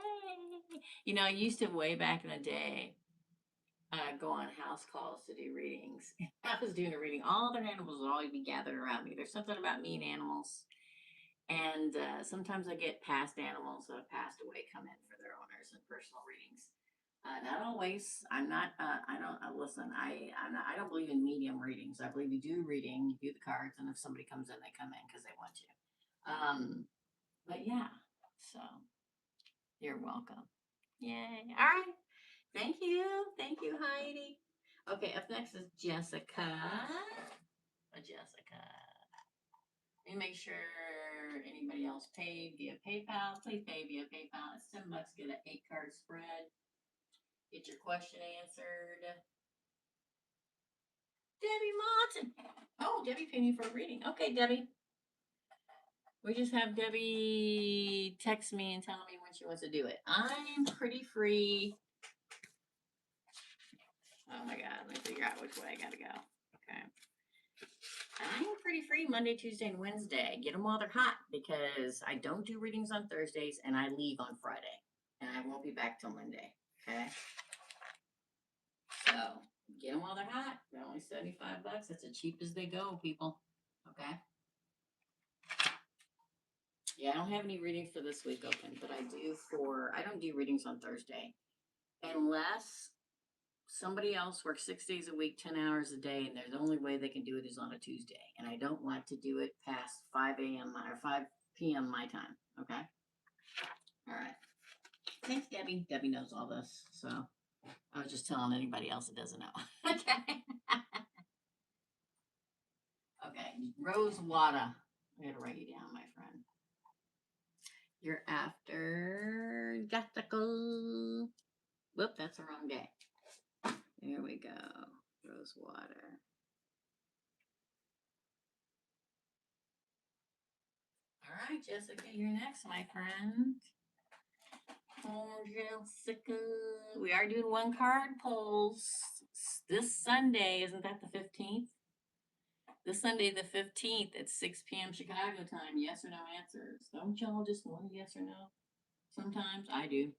You know, I used to way back in the day go on house calls to do readings. I was doing a reading. All other animals would always be gathered around me. There's something about me and animals. And sometimes I get past animals that have passed away come in for their owners and personal readings. Not always. I'm not. I don't listen. I'm not, I don't believe in medium readings. I believe you do reading, you do the cards, and if somebody comes in, they come in because they want to. But yeah. So you're welcome. Yay! All right. Thank you. Thank you, Heidi. Okay. Up next is Jessica. Jessica. Let me make sure anybody else paid via PayPal. Please pay via PayPal. It's $10. Get an 8-card spread. Get your question answered. Debbie Martin. Oh, Debbie paid me for a reading. Okay, Debbie. We just have Debbie text me and tell me when she wants to do it. I'm pretty free. Oh my God, let me figure out which way I gotta go. Okay. I'm pretty free Monday, Tuesday, and Wednesday. Get them while they're hot because I don't do readings on Thursdays and I leave on Friday. And I won't be back till Monday. Okay. So get them while they're hot. They're only $75. That's as cheap as they go, people. Okay. Yeah, I don't have any readings for this week open, but I don't do readings on Thursday unless somebody else works 6 days a week, 10 hours a day, and there's the only way they can do it is on a Tuesday. And I don't want to do it past 5 a.m. or 5 p.m. my time. Okay. All right. Thanks, Debbie. Debbie knows all this. So I was just telling anybody else that doesn't know. Okay. Okay. Rosewater. I gotta write you down, my friend. You're after Jessica. Whoop, that's the wrong day. There we go. Rosewater. All right, Jessica, you're next, my friend. Oh, Jessica. We are doing 1-card polls this Sunday. Isn't that the 15th? This Sunday, the 15th at 6 p.m. Chicago time. Yes or no answers. Don't y'all just want a yes or no? Sometimes I do.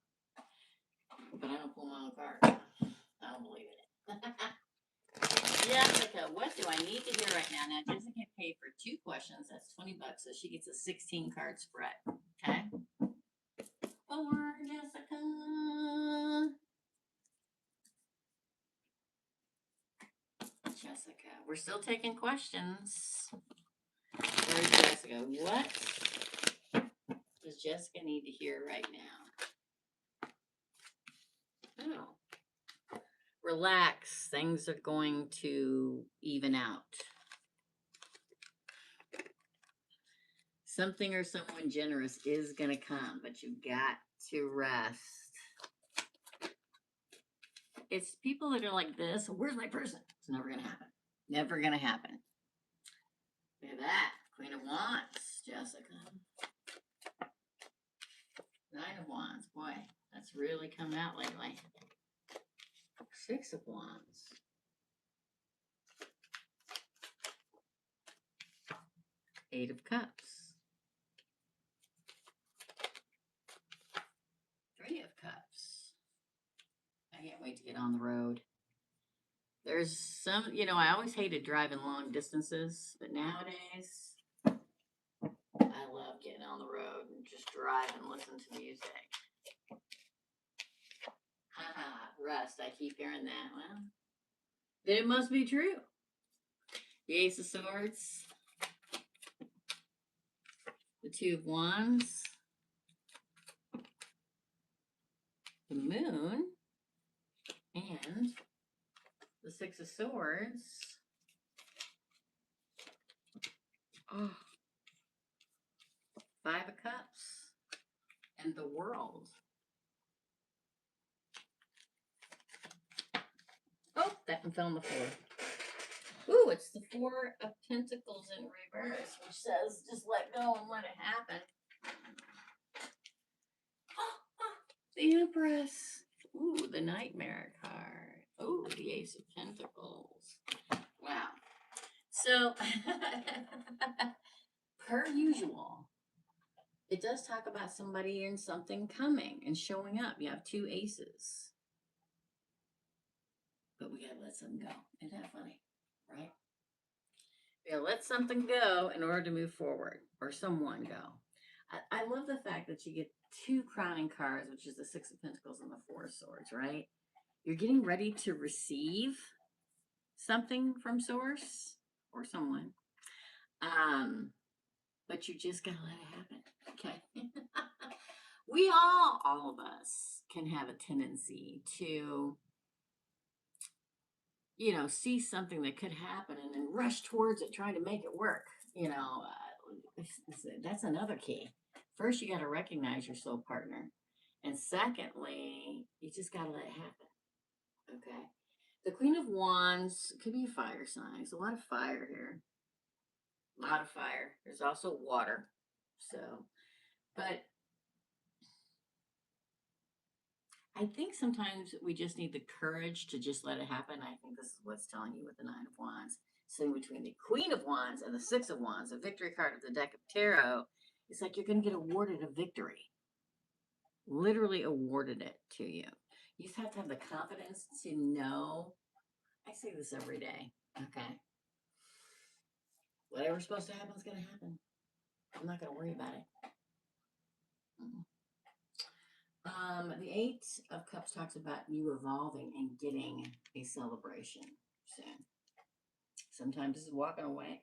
But I don't pull my own card. I don't believe in it. Jessica, what do I need to hear right now? Now, Jessica paid for 2 questions. That's $20, so she gets a 16-card spread. Okay. For Jessica. Jessica, we're still taking questions. Where's Jessica? What does Jessica need to hear right now? Oh. Relax. Things are going to even out. Something or someone generous is going to come, but you got to rest. It's people that are like this. Where's my person? It's never going to happen. Never going to happen. Look at that. Queen of Wands, Jessica. 9 of Wands. Boy, that's really come out lately. 6 of Wands. 8 of Cups. 3 of Cups. I can't wait to get on the road. There's some, I always hated driving long distances, but nowadays I love getting on the road and just drive and listen to music. Rust. I keep hearing that. Well, then it must be true. The Ace of Swords. The 2 of Wands. The Moon. And the 6 of Swords. Oh. 5 of Cups. And the World. Oh, that one fell on the floor. Ooh, it's the 4 of Pentacles in reverse, which says just let go and let it happen. The Empress. Ooh, the Nightmare card. Ooh, the Ace of Pentacles. Wow. So, per usual, it does talk about somebody and something coming and showing up. You have 2 aces. But we gotta let something go. Isn't that funny? Right? We gotta let something go in order to move forward, or someone go. I love the fact that you get two crowning cards, which is the Six of Pentacles and the Four of Swords, right? You're getting ready to receive something from source or someone. But you just gotta let it happen. Okay. We all of us can have a tendency to, see something that could happen and then rush towards it, trying to make it work. That's another key. First, you got to recognize your soul partner. And secondly, you just got to let it happen. Okay. The Queen of Wands could be a fire sign. There's a lot of fire here. A lot of fire. There's also water. So, but I think sometimes we just need the courage to just let it happen. I think this is what's telling you with the Nine of Wands. Sitting between the Queen of Wands and the Six of Wands, a victory card of the deck of tarot, it's like you're going to get awarded a victory. Literally awarded it to you. You just have to have the confidence to know. I say this every day. Okay. Whatever's supposed to happen is going to happen. I'm not going to worry about it. The Eight of Cups talks about you evolving and getting a celebration soon. Sometimes it's walking away,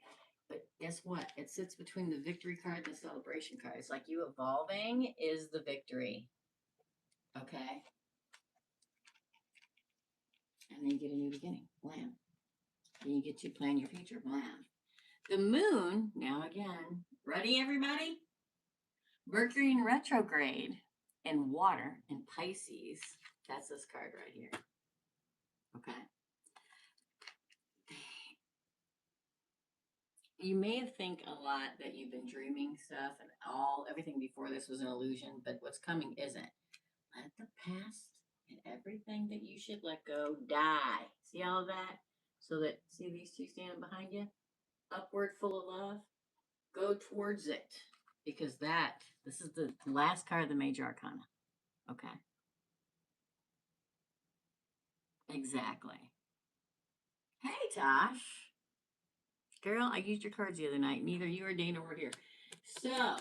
but guess what? It sits between the victory card and the celebration card. It's like you evolving is the victory. Okay? And then you get a new beginning. Blam. Then you get to plan your future. Blam. The moon, now again, ready everybody? Mercury in retrograde and water in Pisces. That's this card right here. Okay. You may have think a lot that you've been dreaming stuff and everything before this was an illusion, but what's coming isn't. Let the past and everything that you should let go die. See all of that? So that, see these two standing behind you? Upward, full of love. Go towards it. Because this is the last card of the Major Arcana. Okay. Exactly. Hey, Tosh. Girl, I used your cards the other night. Neither you or Dana were here. So,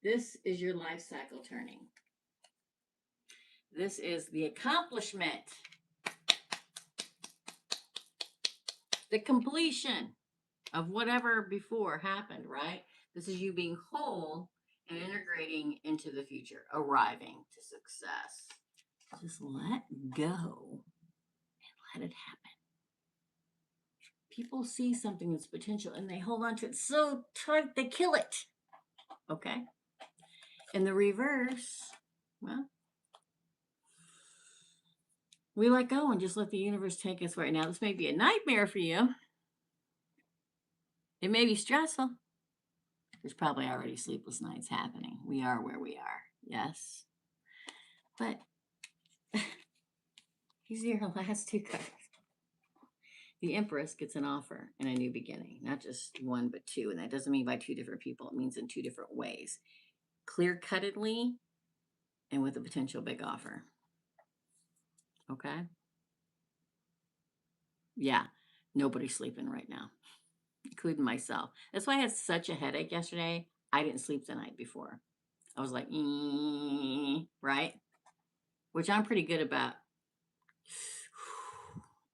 this is your life cycle turning. This is the accomplishment. The completion of whatever before happened, right? This is you being whole and integrating into the future, arriving to success. Just let go and let it happen. People see something that's potential and they hold on to it so tight they kill it. Okay? In the reverse, well, we let go and just let the universe take us right now. This may be a nightmare for you. It may be stressful. There's probably already sleepless nights happening. We are where we are. Yes. But these are your last two cards. The Empress gets an offer and a new beginning. Not just one, but two. And that doesn't mean by two different people. It means in two different ways. Clear-cuttedly and with a potential big offer. Okay? Yeah. Nobody's sleeping right now, including myself. That's why I had such a headache yesterday. I didn't sleep the night before. I was like, right? Which I'm pretty good about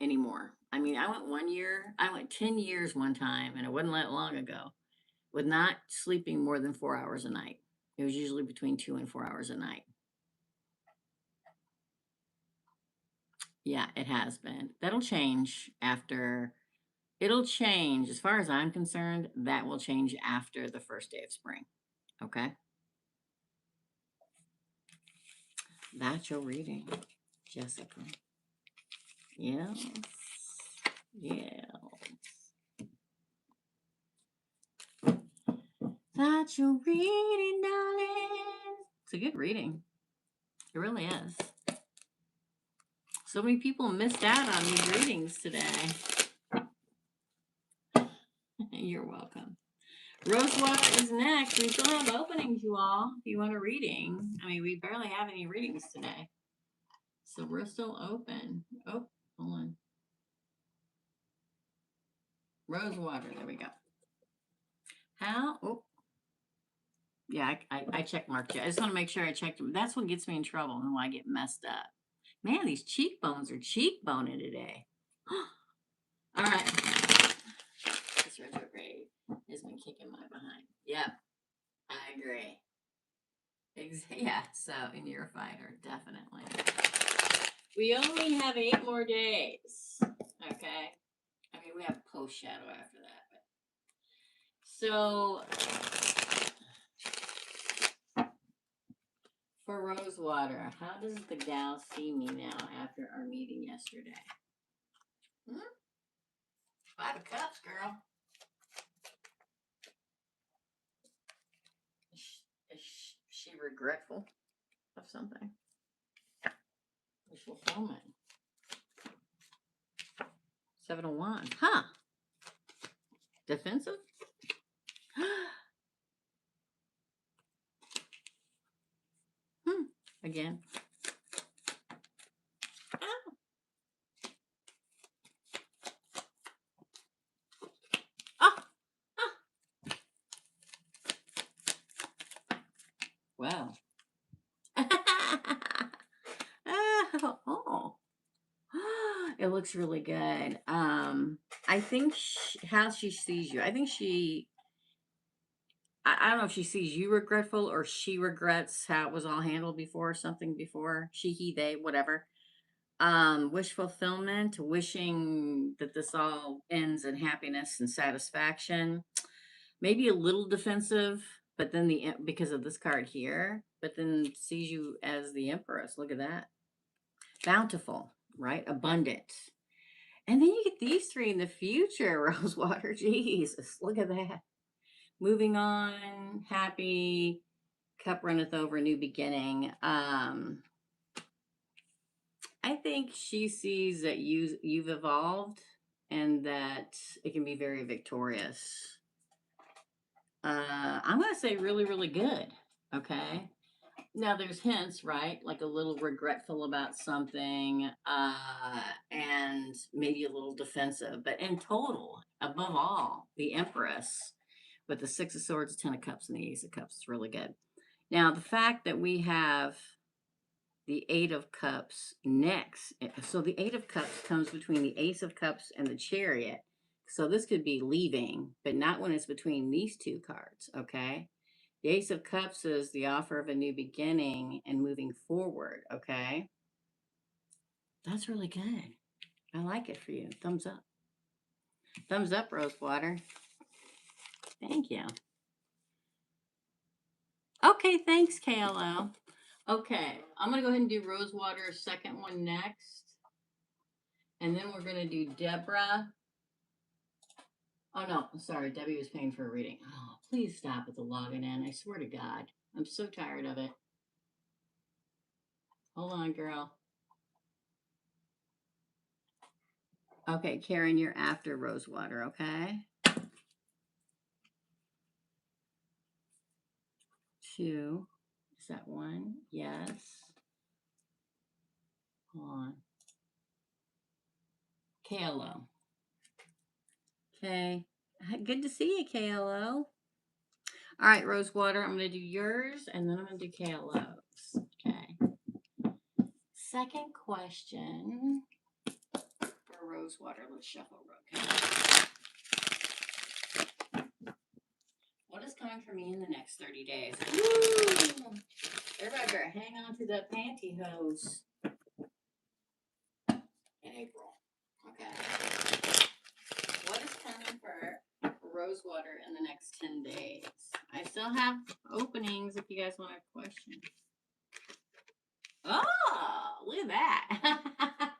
anymore. I mean, I went 10 years one time, and it wasn't that long ago, with not sleeping more than 4 hours a night. It was usually between 2 and 4 hours a night. Yeah, it has been. That'll change it'll change. As far as I'm concerned, that will change after the first day of spring. Okay? That's your reading, Jessica. Yes. Yeah. That's your reading, darling. It's a good reading. It really is. So many people missed out on these readings today. You're welcome. Rosewater is next. We still have openings, you all, if you want a reading. I mean, we barely have any readings today. So we're still open. Oh, hold on. Rosewater. There we go. Yeah, I check marked you. I just want to make sure I checked them. That's what gets me in trouble and why I get messed up. Man, these cheekbones are cheekboning today. All right. This retrograde has been kicking my behind. Yep, I agree. Yeah, so, and you're a fighter, definitely. We only have 8 more days. Okay. I mean, we have post shadow after that. But. So, for Rosewater, how does the gal see me now after our meeting yesterday? 5 of Cups, girl. Is she regretful of something? Wish fulfillment. 7 of Wands. Huh. Defensive? Again. Oh. Oh. Wow. Oh. It looks really good. I think how she sees you. I think I don't know if she sees you regretful or she regrets how it was all handled before, something before. She, he, they, whatever. Wish fulfillment, wishing that this all ends in happiness and satisfaction. Maybe a little defensive, but then because of this card here, but then sees you as the Empress. Look at that. Bountiful, right? Abundant. And then you get these 3 in the future, Rosewater. Jesus, look at that. Moving on, happy, cup runneth over, new beginning. I think she sees that you've evolved and that it can be very victorious. I'm going to say really, really good. Okay. Now there's hints, right? Like a little regretful about something, and maybe a little defensive, but in total, above all, the Empress with the 6 of Swords, 10 of Cups, and the Ace of Cups is really good. Now, the fact that we have the 8 of Cups next, so the 8 of Cups comes between the Ace of Cups and the Chariot. So this could be leaving, but not when it's between these 2 cards, okay? The Ace of Cups is the offer of a new beginning and moving forward, okay? That's really good. I like it for you. Thumbs up. Thumbs up, Rosewater. Thank you. Okay, thanks, KLO. Okay, I'm going to go ahead and do Rosewater's second one next. And then we're going to do Deborah. Oh, no, sorry. Debbie was paying for a reading. Oh, please stop with the logging in. I swear to God. I'm so tired of it. Hold on, girl. Okay, Karen, you're after Rosewater, okay? 2. Is that 1? Yes. Hold on. KLO. Okay. Good to see you, KLO. All right, Rosewater, I'm going to do yours, and then I'm going to do KLO's. Okay. Second question for Rosewater. Let's shuffle real quick. What is coming for me in the next 30 days? Woo! Everybody better hang on to the pantyhose in April. Okay. What is coming for Rosewater in the next 10 days? I still have openings if you guys want a question. Oh, look at that.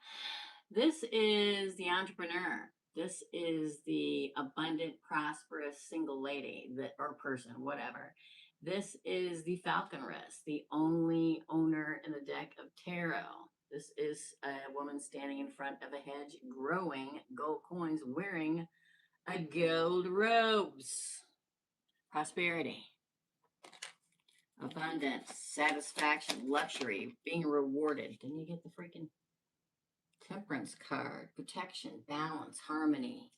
This is the entrepreneur. This is the abundant, prosperous single lady that or person, whatever. This is the falconess, the only owner in the deck of tarot. This is a woman standing in front of a hedge growing gold coins wearing a gold robes. Prosperity, abundance, satisfaction, luxury, being rewarded. Didn't you get the freaking Temperance card? Protection, balance, harmony,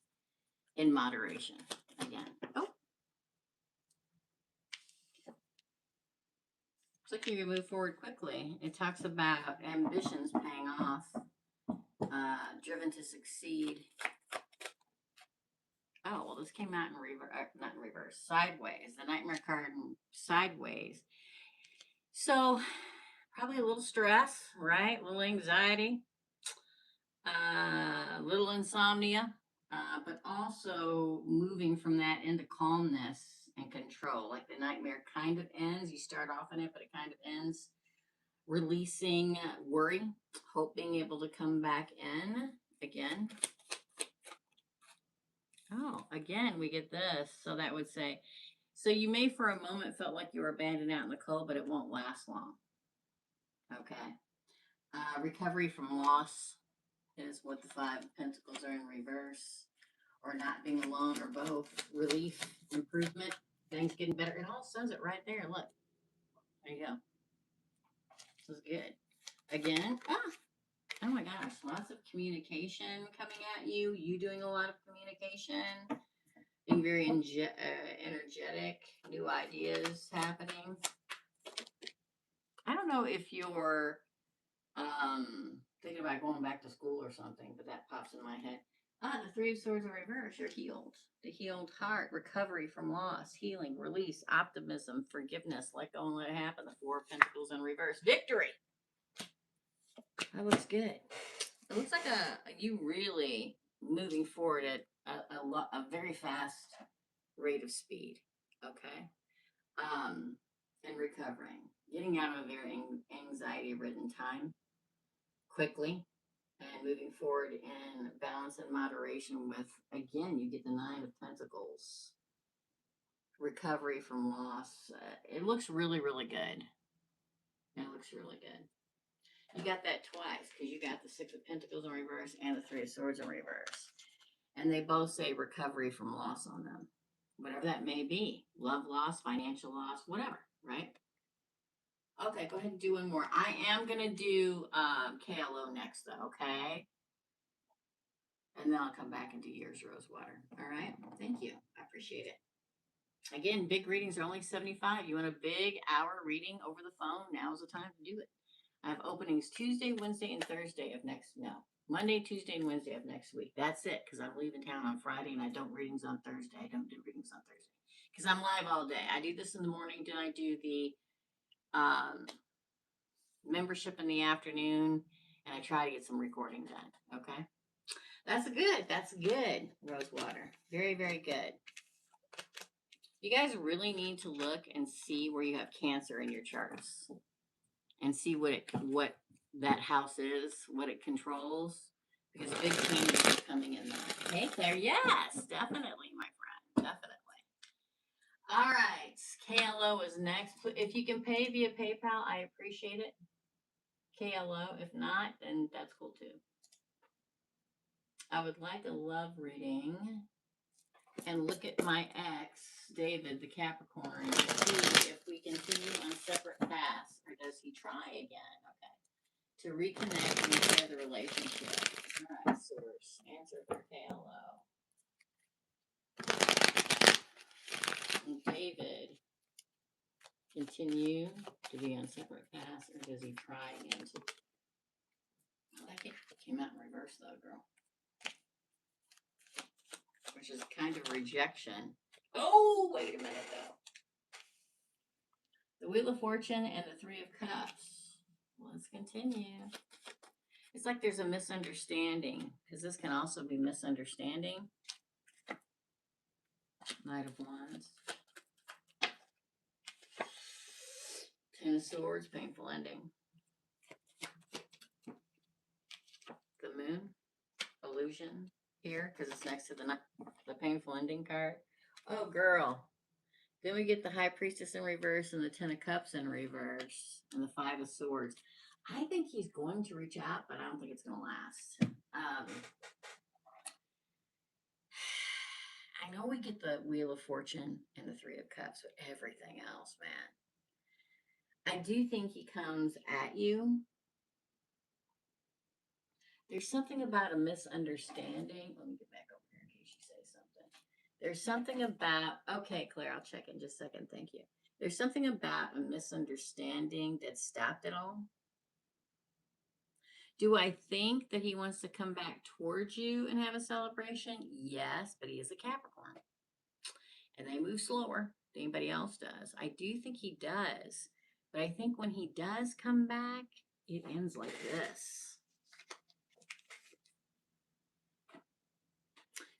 in moderation. Again. Oh. Looks like you can move forward quickly. It talks about ambitions paying off, driven to succeed. Oh, well, this came out in reverse, not in reverse, sideways. The nightmare card in sideways. So, probably a little stress, right? A little anxiety, a little insomnia, but also moving from that into calmness and control. Like the nightmare kind of ends. You start off in it, but it kind of ends. Releasing worry, hope being able to come back in again. Oh, again, we get this. So that would say, so you may for a moment felt like you were abandoned out in the cold, but it won't last long. Okay. Recovery from loss is what the Five of Pentacles are in reverse, or not being alone, or both. Relief, improvement, things getting better. It all says it right there. Look, there you go. This is good. Again, oh my gosh, lots of communication coming at you. You doing a lot of communication, being very energetic, new ideas happening. I don't know if you're thinking about going back to school or something, but that pops in my head. The Three of Swords in reverse. You're healed. The healed heart, recovery from loss, healing, release, optimism, forgiveness, let go and let it happen. The Four of Pentacles in reverse. Victory. That looks good. It looks like you really moving forward at a very fast rate of speed. Okay. And recovering, getting out of a very anxiety-ridden time quickly, and moving forward in balance and moderation with, again, you get the Nine of Pentacles. Recovery from loss. It looks really, really good. It looks really good. You got that twice because you got the Six of Pentacles in reverse and the Three of Swords in reverse. And they both say recovery from loss on them. Whatever that may be. Love loss, financial loss, whatever, right? Okay, go ahead and do one more. I am going to do KLO next, though, okay? And then I'll come back and do yours, Rosewater. All right? Thank you. I appreciate it. Again, big readings are only $75. You want a big hour reading over the phone? Now's the time to do it. I have openings Tuesday, Wednesday, and Thursday of Monday, Tuesday, and Wednesday of next week. That's it, because I'm leaving town on Friday, and I don't readings on Thursday. I don't do readings on Thursday, because I'm live all day. I do this in the morning, then I do the membership in the afternoon, and I try to get some recording done, okay? That's good, Rosewater. Very, very good. You guys really need to look and see where you have Cancer in your charts and see what that house is, what it controls, because big changes are coming in that. Hey, Claire, yes, definitely, my friend, definitely. All right, KLO is next. If you can pay via PayPal, I appreciate it. KLO. If not, then that's cool too. I would like a love reading and look at my ex, David, the Capricorn, and see if we continue on separate paths, or does he try again? Okay. To reconnect and repair the relationship. All right, source. Answer for KLO. And David continue to be on separate paths, or does he try again to... I like it. It came out in reverse though, girl. Which is kind of rejection. Oh, wait a minute though. The Wheel of Fortune and the Three of Cups. Let's continue. It's like there's a misunderstanding, because this can also be misunderstanding. Knight of Wands. Ten of Swords, painful ending. The Moon, illusion here, because it's next to the painful ending card. Oh, girl. Then we get the High Priestess in reverse and the Ten of Cups in reverse and the Five of Swords. I think he's going to reach out, but I don't think it's going to last. I know we get the Wheel of Fortune and the Three of Cups, but everything else, man. I do think he comes at you. There's something about a misunderstanding. Let me get back over here in case you say something. There's something about, okay, Claire, I'll check in just a second. Thank you. There's something about a misunderstanding that stopped it all. Do I think that he wants to come back towards you and have a celebration? Yes, but he is a Capricorn and they move slower than anybody else does. I do think he does, but I think when he does come back, it ends like this.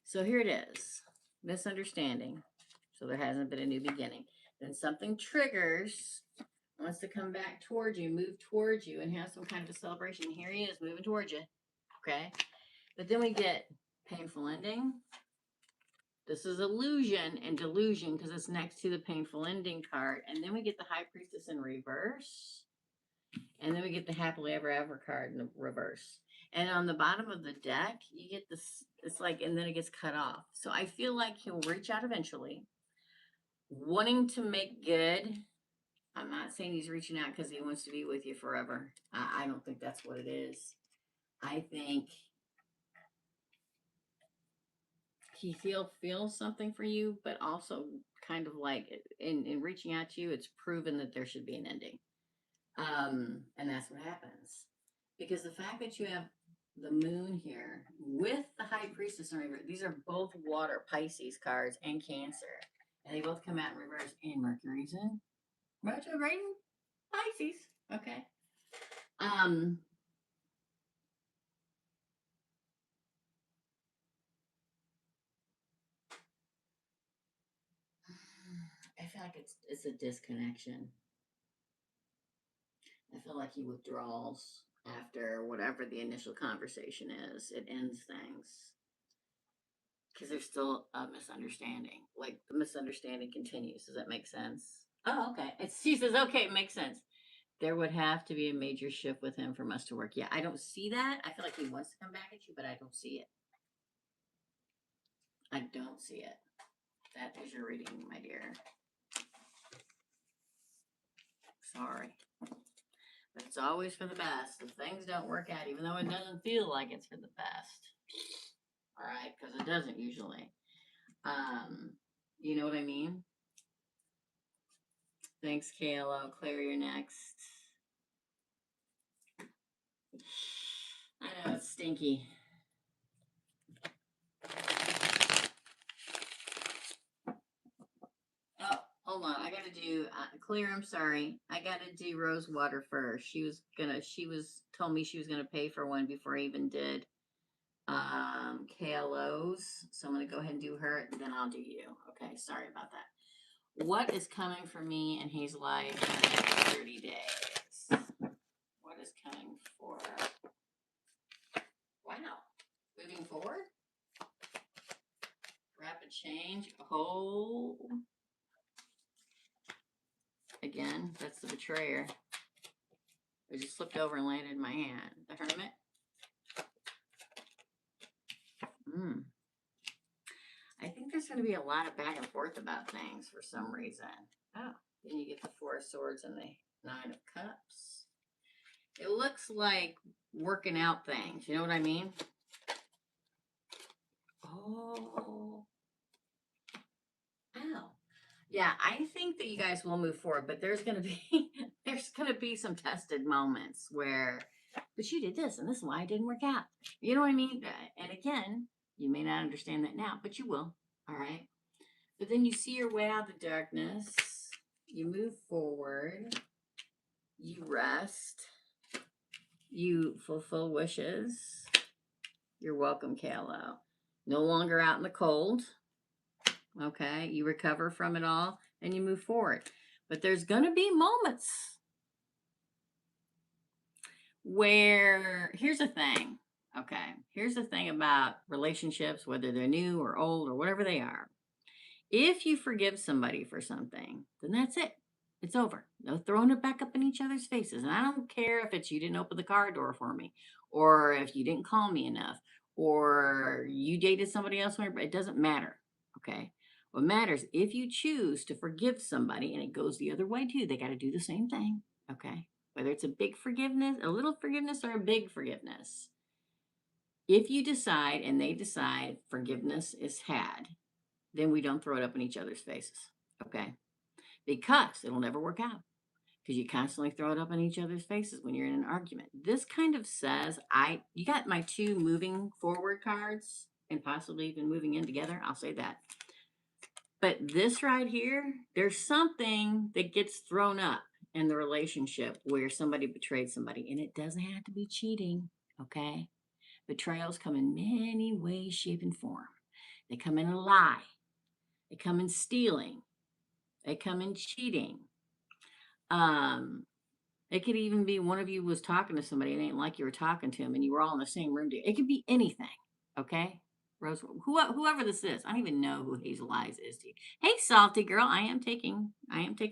So here it is, misunderstanding. So there hasn't been a new beginning. Then something triggers, wants to come back towards you, move towards you, and have some kind of a celebration. Here he is moving towards you. Okay. But then we get painful ending. This is illusion and delusion because it's next to the painful ending card. And then we get the High Priestess in reverse. And then we get the happily ever after card in the reverse. And on the bottom of the deck, you get this, it's like, and then it gets cut off. So I feel like he'll reach out eventually, wanting to make good. I'm not saying he's reaching out because he wants to be with you forever. I don't think that's what it is. I think he feels something for you, but also kind of like in reaching out to you, it's proven that there should be an ending. And that's what happens. Because the fact that you have the moon here with the High Priestess in reverse, these are both water Pisces cards and Cancer. And they both come out in reverse. And Mercury's in retrograde Pisces. Okay. I feel like it's a disconnection. I feel like he withdraws after whatever the initial conversation is. It ends things because there's still a misunderstanding. Like the misunderstanding continues. Does that make sense? Oh, okay. She says, okay, it makes sense. There would have to be a major shift with him for us to work. Yeah, I don't see that. I feel like he wants to come back at you, but I don't see it. I don't see it. That is your reading, my dear. Sorry. But it's always for the best. If things don't work out, even though it doesn't feel like it's for the best. All right, because it doesn't usually. You know what I mean? Thanks, KLO. Claire, you're next. I know it's stinky. Oh, hold on. I gotta do Claire. I'm sorry. I gotta do Rosewater first. She was told me she was gonna pay for one before I even did KLOs. So I'm gonna go ahead and do her, and then I'll do you. Okay. Sorry about that. What is coming for me in his life in the next 30 days? What is coming for? Wow. Moving forward? Rapid change. Oh. Again, that's the betrayer. It just slipped over and landed in my hand. The hermit. I think there's going to be a lot of back and forth about things for some reason. Oh, then you get the Four of Swords and the Nine of Cups. It looks like working out things. You know what I mean? Oh. Ow. Yeah, I think that you guys will move forward, but there's gonna be some tested moments where, but you did this and this is why it didn't work out. You know what I mean? And again, you may not understand that now, but you will. All right. But then you see your way out of the darkness. You move forward. You rest. You fulfill wishes. You're welcome, Kalo. No longer out in the cold. Okay, you recover from it all and you move forward. But there's going to be moments where, here's the thing. Okay, here's the thing about relationships, whether they're new or old or whatever they are. If you forgive somebody for something, then that's it. It's over. No throwing it back up in each other's faces. And I don't care if it's you didn't open the car door for me, or if you didn't call me enough, or you dated somebody else. It doesn't matter. Okay. What matters, if you choose to forgive somebody, and it goes the other way too, they got to do the same thing. Okay. Whether it's a big forgiveness, a little forgiveness, or a big forgiveness. If you decide and they decide forgiveness is had, then we don't throw it up in each other's faces. Okay. because it'll never work out. Because you constantly throw it up in each other's faces when you're in an argument. This kind of says, you got my two moving forward cards and possibly even moving in together. I'll say that. But this right here, there's something that gets thrown up in the relationship where somebody betrayed somebody. And it doesn't have to be cheating, okay? Betrayals come in many ways, shape, and form. They come in a lie. They come in stealing. They come in cheating. It could even be one of you was talking to somebody and ain't like you were talking to him and you were all in the same room. It could be anything. Okay. Rose, whoever this is, I don't even know who Hazel Eyes is to you. Hey, salty girl, I am taking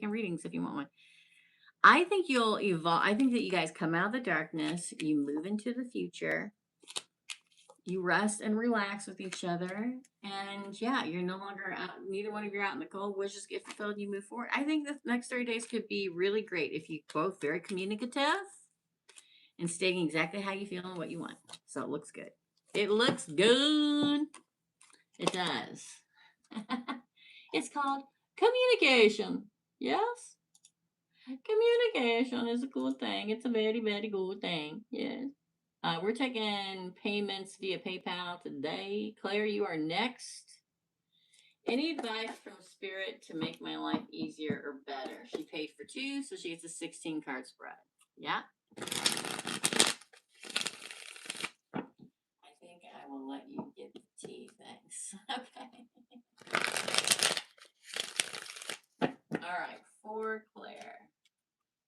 readings if you want one. I think you'll evolve. I think that you guys come out of the darkness, you move into the future, you rest and relax with each other, and yeah, you're no longer out. Neither one of you are out in the cold. Wishes get fulfilled. You move forward. I think the next 30 days could be really great if you both very communicative and stating exactly how you feel and what you want. So it looks good. It looks good. It does. It's called communication. Yes. Communication is a cool thing. It's a very, very cool thing. Yes. We're taking payments via PayPal today. Claire, you are next. Any advice from Spirit to make my life easier or better? She paid for 2, so she gets a 16 card spread. Yeah. I think I will let you get the tea. Thanks. Okay. All right. For Claire.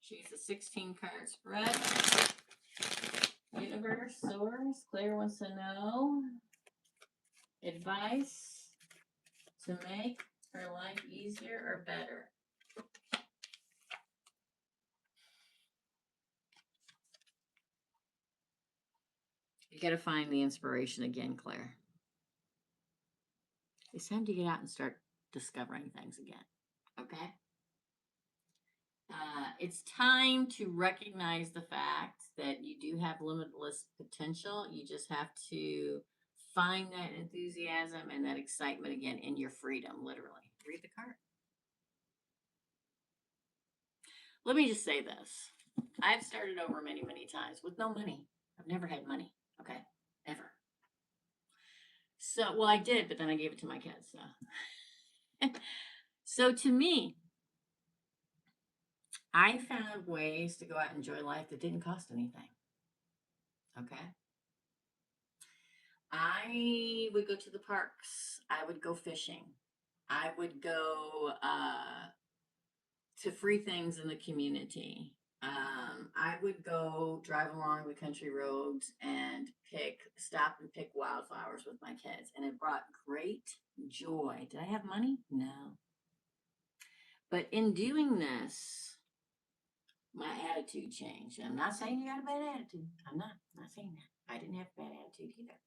She's a 16 card spread. Universe, source. Claire wants to know advice to make her life easier or better. You got to find the inspiration again, Claire. It's time to get out and start discovering things again. Okay? It's time to recognize the fact that you do have limitless potential. You just have to find that enthusiasm and that excitement again in your freedom, literally. Read the card. Let me just say this. I've started over many, many times with no money. I've never had money. Okay? Ever. So, well, I did, but then I gave it to my kids. So, so to me, I found ways to go out and enjoy life that didn't cost anything. Okay. I would go to the parks. I would go fishing. I would go to free things in the community. I would go drive along the country roads and stop and pick wildflowers with my kids. And it brought great joy. Did I have money? No. But in doing this, my attitude changed. I'm not saying you got a bad attitude. I'm not saying that. I didn't have a bad attitude either.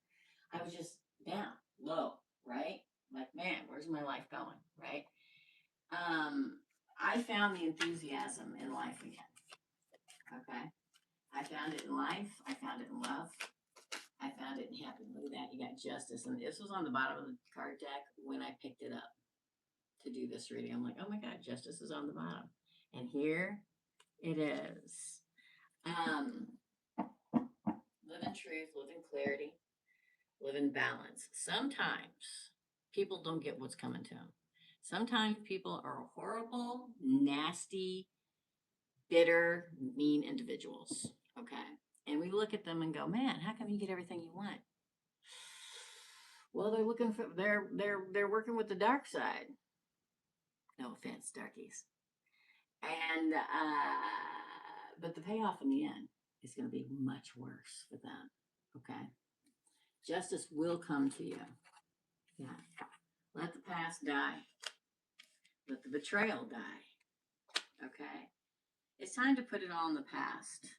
I was just down, low, right? Like, man, where's my life going, right? I found the enthusiasm in life again. Okay. I found it in life. I found it in love. I found it in happiness. Look at that. You got justice. And this was on the bottom of the card deck when I picked it up to do this reading. I'm like, oh my God, justice is on the bottom. And here it is. Live in truth, live in clarity, live in balance. Sometimes people don't get what's coming to them. Sometimes people are horrible, nasty, bitter, mean individuals. Okay. And we look at them and go, man, how come you get everything you want? Well, they're looking for they're working with the dark side. No offense, darkies. And but the payoff in the end is going to be much worse for them. Okay. Justice will come to you. Yeah. Let the past die. Let the betrayal die. Okay. It's time to put it all in the past.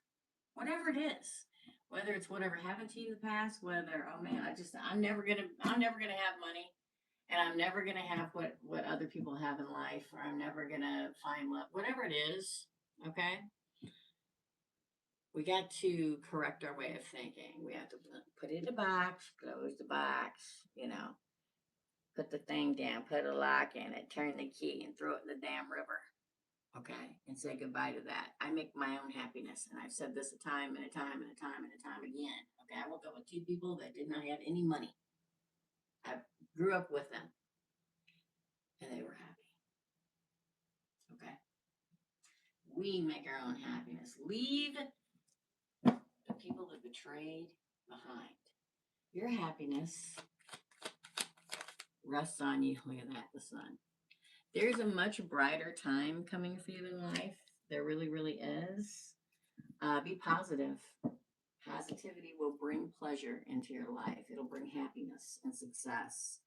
Whatever it is. Whether it's whatever happened to you in the past, whether, oh man, I'm never gonna have money, and I'm never gonna have what other people have in life, or I'm never gonna find love. Whatever it is, okay. We got to correct our way of thinking. We have to put it in a box, close the box, put the thing down, put a lock in it, turn the key, and throw it in the damn river. Okay, and say goodbye to that. I make my own happiness, and I've said this a time and a time and a time and a time again. Okay, I woke up with two people that did not have any money. I grew up with them, and they were happy. Okay, we make our own happiness. Leave the people that betrayed behind. Your happiness rests on you. Look at that, the sun. There's a much brighter time coming for you in life. There really, really is. Be positive. Positivity will bring pleasure into your life. It'll bring happiness and success.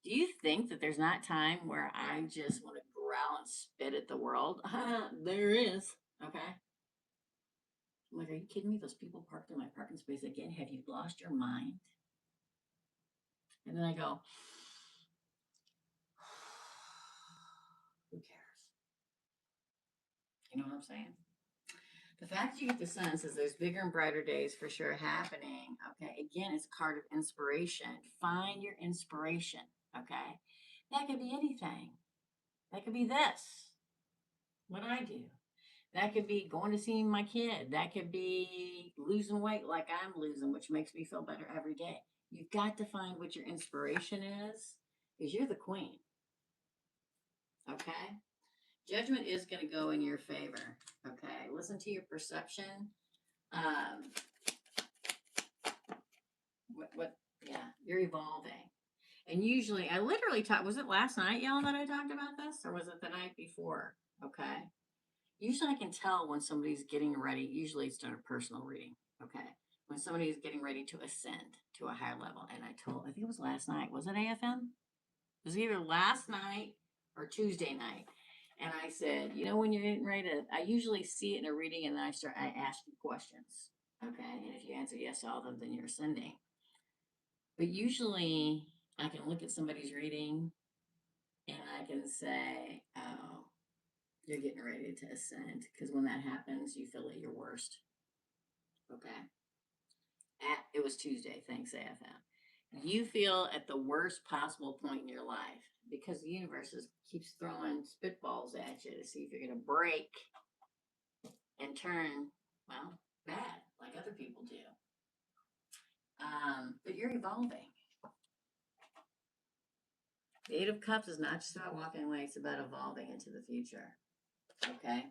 Do you think that there's not time where I just want to growl and spit at the world? There is. Okay. I'm like, are you kidding me? Those people parked in my parking space again. Have you lost your mind? And then I go, who cares? You know what I'm saying? The fact that you get the sun says there's bigger and brighter days for sure happening. Okay. Again, it's a card of inspiration. Find your inspiration. Okay. That could be anything. That could be this, what I do. That could be going to see my kid. That could be losing weight like I'm losing, which makes me feel better every day. You've got to find what your inspiration is because you're the queen. Okay? Judgment is going to go in your favor. Okay? Listen to your perception. Um, yeah, you're evolving. And usually, I literally talked, was it last night, y'all, that I talked about this? Or was it the night before? Okay. Usually I can tell when somebody's getting ready. Usually it's done a personal reading. Okay. When somebody is getting ready to ascend to a higher level. And I think it was last night. Was it AFM? It was either last night or Tuesday night. And I said, you know, when you're getting ready to, I usually see it in a reading and then I ask you questions. Okay. And if you answer yes to all of them, then you're ascending. But usually I can look at somebody's reading and I can say, oh, you're getting ready to ascend. Because when that happens, you feel at your worst. Okay. It was Tuesday. Thanks, AFM. You feel at the worst possible point in your life because the universe keeps throwing spitballs at you to see if you're going to break and turn, well, bad like other people do. But you're evolving. The Eight of Cups is not just about walking away, it's about evolving into the future. Okay?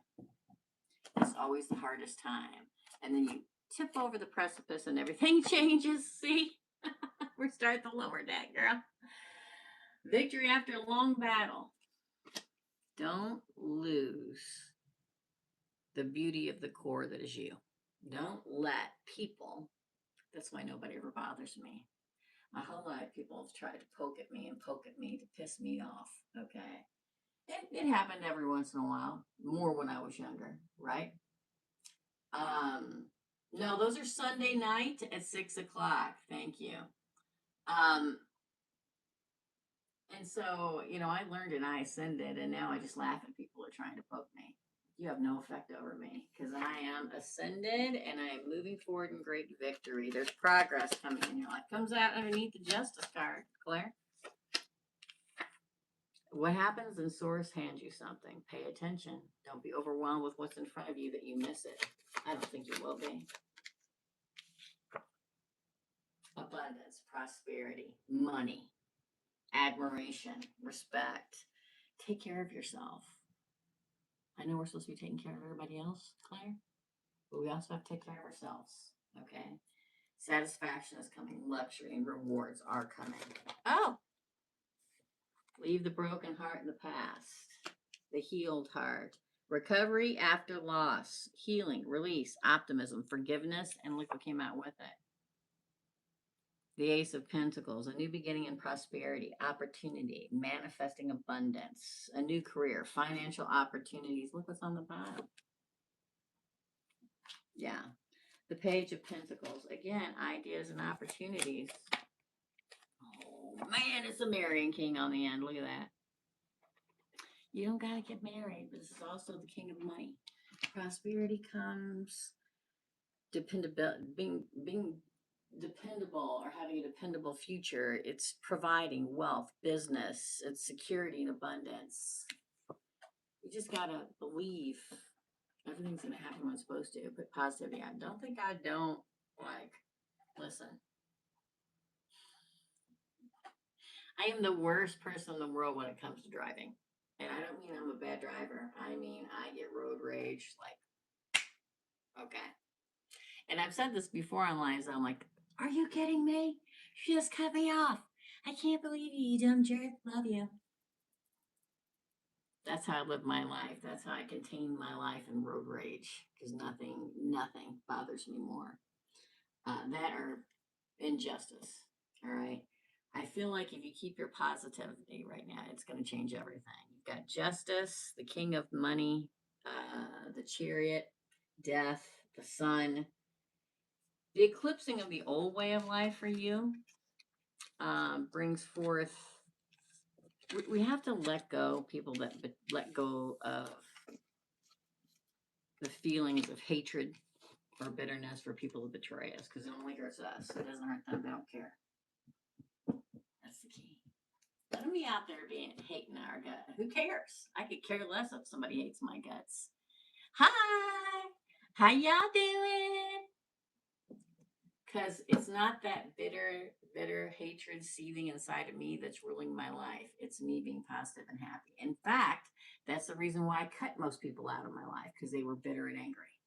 It's always the hardest time. And then you tip over the precipice and everything changes. See? We start the lower deck, girl. Victory after a long battle. Don't lose the beauty of the core that is you. Don't let people, that's why nobody ever bothers me. My whole life, people have tried to poke at me and poke at me to piss me off. Okay. It happened every once in a while, more when I was younger, right? No, those are Sunday night at 6 o'clock. Thank you. Um, and so, you know, I learned and I ascended, and now I just laugh at people who are trying to poke me. You have no effect over me because I am ascended and I am moving forward in great victory. There's progress coming in your life. Comes out underneath the Justice card, Claire. What happens when Source hands you something? Pay attention. Don't be overwhelmed with what's in front of you that you miss it. I don't think you will be. Abundance, prosperity, money, admiration, respect. Take care of yourself. I know we're supposed to be taking care of everybody else, Claire, but we also have to take care of ourselves. Okay? Satisfaction is coming. Luxury and rewards are coming. Oh! Leave the broken heart in the past. The healed heart. Recovery after loss. Healing, release, optimism, forgiveness, and look what came out with it. The Ace of Pentacles, a new beginning in prosperity, opportunity, manifesting abundance, a new career, financial opportunities. Look what's on the bottom. Yeah. The Page of Pentacles. Again, ideas and opportunities. Oh, man, it's a marrying king on the end. Look at that. You don't got to get married. This is also the king of money. Prosperity comes, being dependable or having a dependable future. It's providing wealth, business, it's security and abundance. You just gotta believe everything's gonna happen when it's supposed to. Put positivity on. Don't think I don't like. Listen, I am the worst person in the world when it comes to driving. And I don't mean I'm a bad driver. I mean I get road rage. Like, okay. And I've said this before online, so I'm like, are you kidding me? You just cut me off. I can't believe you, you dumb jerk. Love you. That's how I live my life. That's how I contain my life in road rage. Because nothing bothers me more. That or injustice. All right. I feel like if you keep your positivity right now, it's going to change everything. You've got justice, the king of money, the chariot, death, the sun, the eclipsing of the old way of life for you brings forth. We have to let go people that let go of the feelings of hatred or bitterness for people who betray us because it only hurts us. It doesn't hurt them. They don't care. That's the key. Let them be out there being hating our gut. Who cares? I could care less if somebody hates my guts. Hi, how y'all doing? Because it's not that bitter hatred seething inside of me that's ruling my life. It's me being positive and happy. In fact, that's the reason why I cut most people out of my life because they were bitter and angry.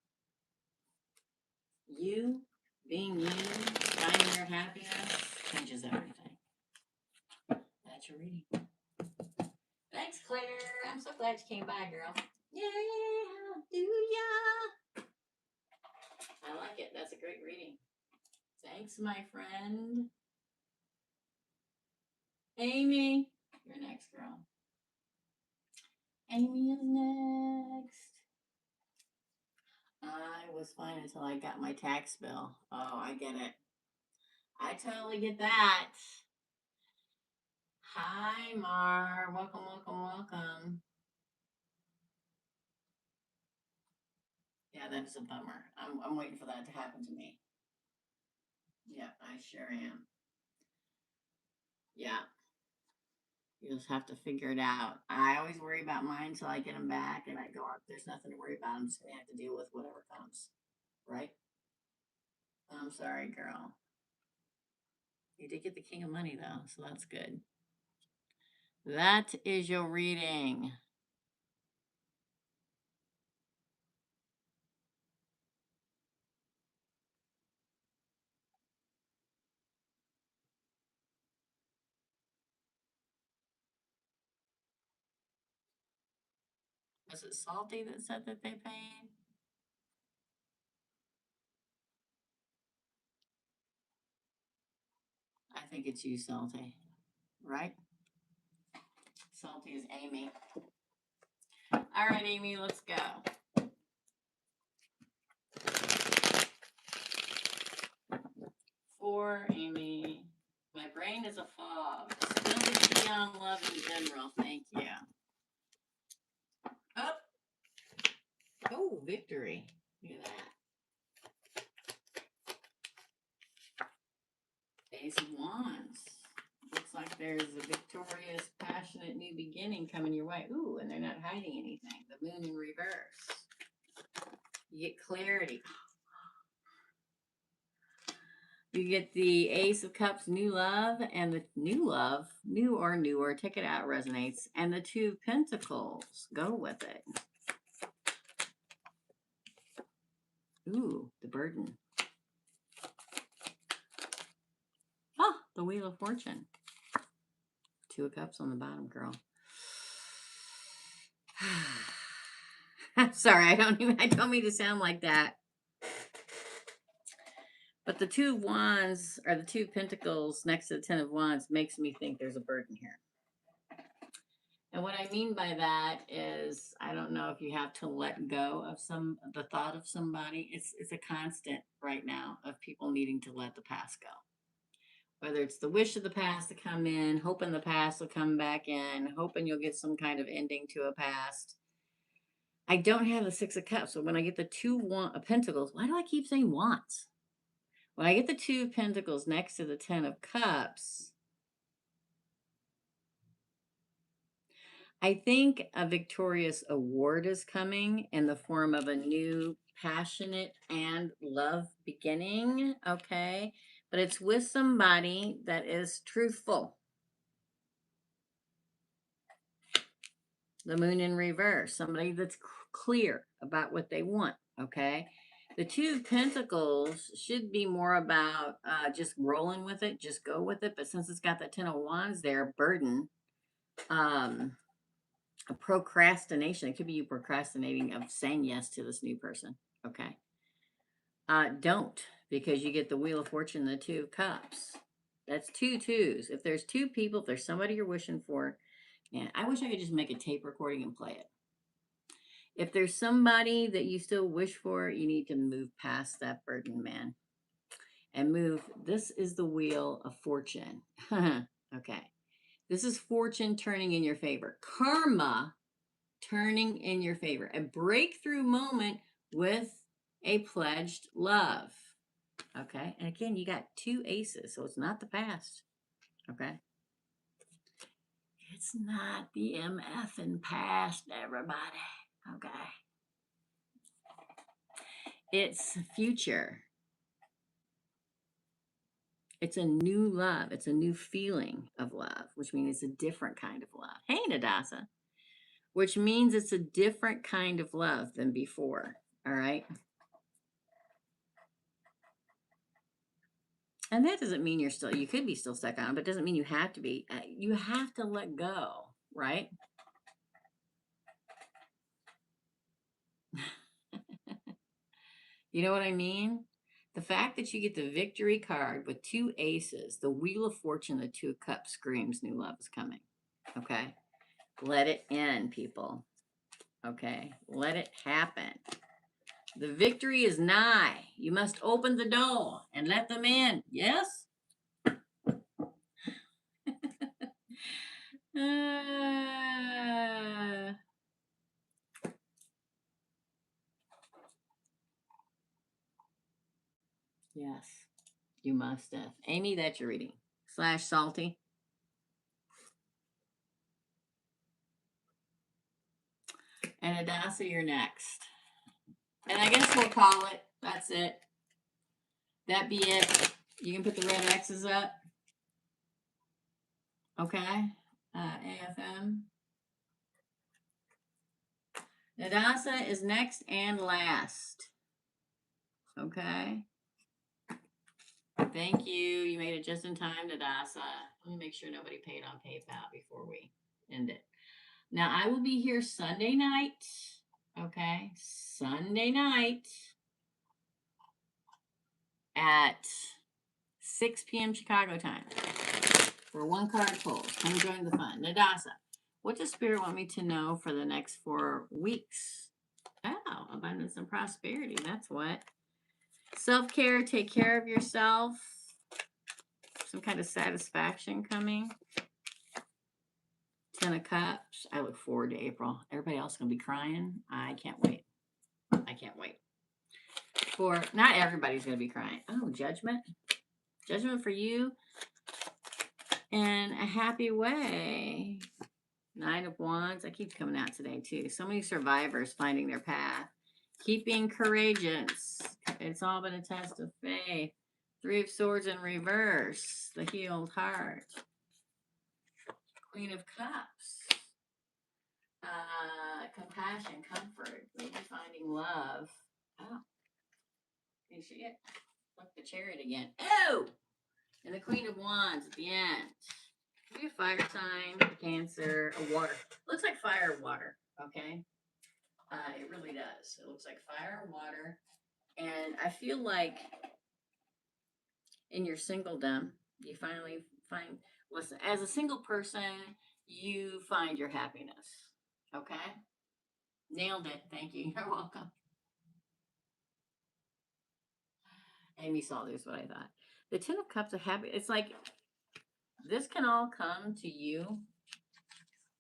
You being you, finding your happiness changes everything. That's your reading. Thanks, Claire. I'm so glad you came by, girl. Yeah, do ya? I like it. That's a great reading. Thanks, my friend. Amy, you're next, girl. Amy is next. I was fine until I got my tax bill. Oh, I get it. I totally get that. Hi, Mar. Welcome, welcome, welcome. Yeah, that is a bummer. I'm waiting for that to happen to me. Yeah, I sure am. Yeah. You just have to figure it out. I always worry about mine until I get them back, and I go, there's nothing to worry about. I'm just going to have to deal with whatever comes. Right? I'm sorry, girl. You did get the king of money, though, so that's good. That is your reading. Was it Salty that said that they paid? I think it's you, Salty. Right? Salty is Amy. All right, Amy, let's go. For Amy. My brain is a fog. Still the key on love in general. Thank you. Oh, oh, victory. Look at that. Ace of Wands. Looks like there's a victorious, passionate new beginning coming your way. Ooh, and they're not hiding anything. The moon in reverse. You get clarity. You get the Ace of Cups, new love, and the new love, new or newer, take it out, resonates, and the Two of Pentacles. Go with it. Ooh, the burden. Ah, the Wheel of Fortune. Two of Cups on the bottom, girl. I'm sorry, I don't mean to sound like that. But the Two of Wands, or the Two of Pentacles next to the Ten of Wands, makes me think there's a burden here. And what I mean by that is, I don't know if you have to let go of the thought of somebody. It's a constant right now of people needing to let the past go. Whether it's the wish of the past to come in, hoping the past will come back in, hoping you'll get some kind of ending to a past. I don't have the Six of Cups, so when I get the Two of Pentacles, why do I keep saying wands? When I get the Two of Pentacles next to the Ten of Cups, I think a victorious award is coming in the form of a new passionate and love beginning. Okay. But it's with somebody that is truthful. The moon in reverse, somebody that's clear about what they want. Okay. The two of pentacles should be more about just rolling with it, just go with it. But since it's got the 10 of wands there, burden, um, a procrastination. It could be you procrastinating of saying yes to this new person. Okay. Don't, because you get the Wheel of Fortune, the Two of Cups. That's two twos. If there's two people, if there's somebody you're wishing for, man, I wish I could just make a tape recording and play it. If there's somebody that you still wish for, you need to move past that burden, man. And move. This is the Wheel of Fortune. Okay. This is fortune turning in your favor. Karma turning in your favor. A breakthrough moment with a pledged love. Okay. And again, you got two aces, so it's not the past. Okay. It's not the MF and past, everybody. Okay. It's future. It's a new love. It's a new feeling of love, which means it's a different kind of love. Hey, Nadasa. Which means it's a different kind of love than before. All right. And that doesn't mean you could be still stuck on, but it doesn't mean you have to be. You have to let go, right? You know what I mean? The fact that you get the victory card with two aces, the Wheel of Fortune, the Two of Cups screams new love is coming. Okay. Let it in, people. Okay. Let it happen. The victory is nigh. You must open the door and let them in. Yes? Yes, you must have. Amy, that's your reading. / Salty. And Nadasa, you're next. And I guess we'll call it. That's it. That be it. You can put the red X's up. Okay. AFM. Nadasa is next and last. Okay. Thank you. You made it just in time, Nadasa. Let me make sure nobody paid on PayPal before we end it. Now, I will be here Sunday night. Okay. Sunday night at 6 p.m. Chicago time for one card pull. Come join the fun. Nadasa, what does Spirit want me to know for the next 4 weeks? Oh, abundance and prosperity. That's what. Self-care, take care of yourself. Some kind of satisfaction coming. 10 of Cups. I look forward to April. Everybody else is going to be crying. I can't wait. I can't wait. Not everybody's going to be crying. Oh, judgment. Judgment for you in a happy way. 9 of Wands. I keep coming out today, too. So many survivors finding their path. Keep being courageous. It's all been a test of faith. 3 of Swords in reverse. The healed heart. Queen of Cups. Compassion, comfort. Maybe finding love. Oh. Can you see it? Look, the Chariot again. Oh! And the Queen of Wands at the end. Maybe a fire sign, Cancer, a water. Looks like fire and water, okay? It really does. It looks like fire and water. And I feel like in your singledom, you finally find, listen, as a single person, you find your happiness, okay? Nailed it. Thank you. You're welcome. Amy saw this, what I thought. The 10 of Cups of happy. It's like this can all come to you.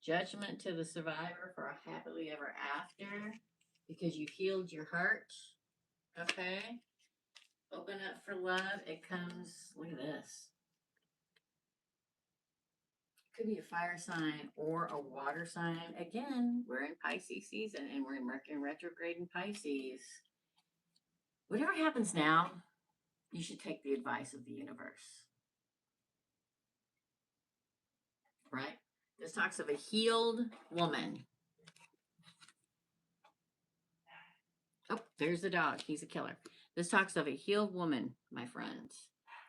Judgment to the survivor for a happily ever after because you healed your heart. Okay. Open up for love. It comes. Look at this. Could be a fire sign or a water sign. Again, we're in Pisces season and we're in Mercury retrograde in Pisces. Whatever happens now, you should take the advice of the universe. Right? This talks of a healed woman. Oh, there's the dog. He's a killer. This talks of a healed woman, my friends,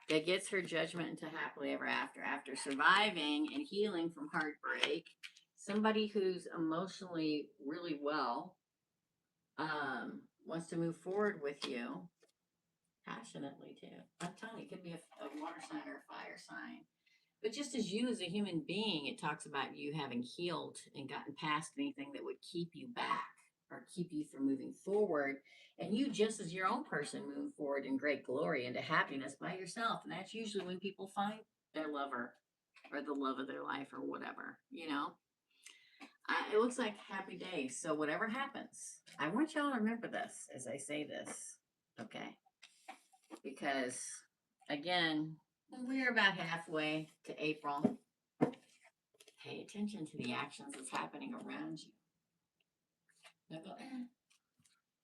that gets her judgment into happily ever after surviving and healing from heartbreak. Somebody who's emotionally really well, wants to move forward with you passionately too. I'm telling you, it could be a water sign or a fire sign. But just as you as a human being, it talks about you having healed and gotten past anything that would keep you back or keep you from moving forward. And you just as your own person move forward in great glory into happiness by yourself. And that's usually when people find their lover or the love of their life or whatever, you know. It looks like happy days. So whatever happens, I want y'all to remember this as I say this, okay? Because again, we're about halfway to April. Pay attention to the actions that's happening around you. Don't go,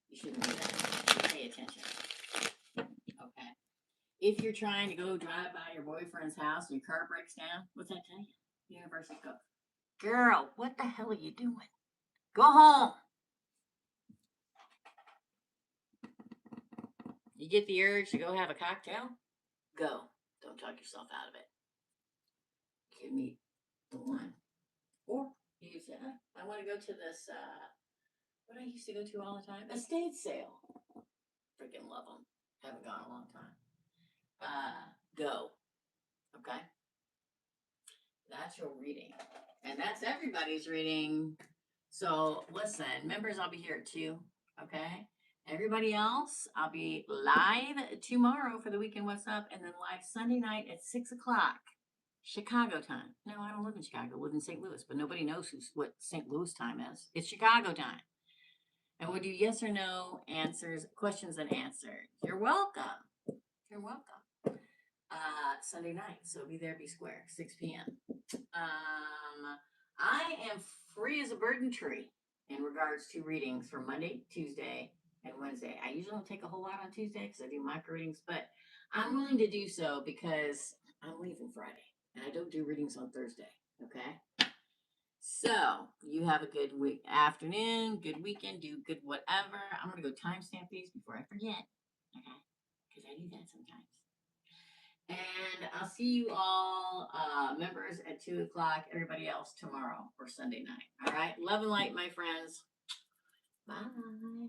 you shouldn't do that. Pay attention. Okay. If you're trying to go drive by your boyfriend's house and your car breaks down, what's that tell you? The universe is go, girl, what the hell are you doing? Go home. You get the urge to go have a cocktail? Go. Don't talk yourself out of it. Give me the one. Or you say, I want to go to this, what I used to go to all the time, estate sale. Freaking love them. Haven't gone a long time. Go. Okay. That's your reading. And that's everybody's reading. So listen, members, I'll be here at 2. Okay. Everybody else, I'll be live tomorrow for the weekend What's Up, and then live Sunday night at 6 o'clock. Chicago time. No, I don't live in Chicago. I live in St. Louis, but nobody knows what St. Louis time is. It's Chicago time. And we'll do yes or no answers, questions and answers. You're welcome. You're welcome. Sunday night, so be there, be square, 6 p.m. I am free as a burden tree in regards to readings for Monday, Tuesday, and Wednesday. I usually don't take a whole lot on Tuesday because I do micro readings, but I'm willing to do so because I'm leaving Friday and I don't do readings on Thursday. Okay. So you have a good week, afternoon, good weekend, do good whatever. I'm gonna go timestamp these before I forget. Okay, because I do that sometimes. And I'll see you all, members at 2 o'clock. Everybody else tomorrow or Sunday night. All right. Love and light, my friends. Bye.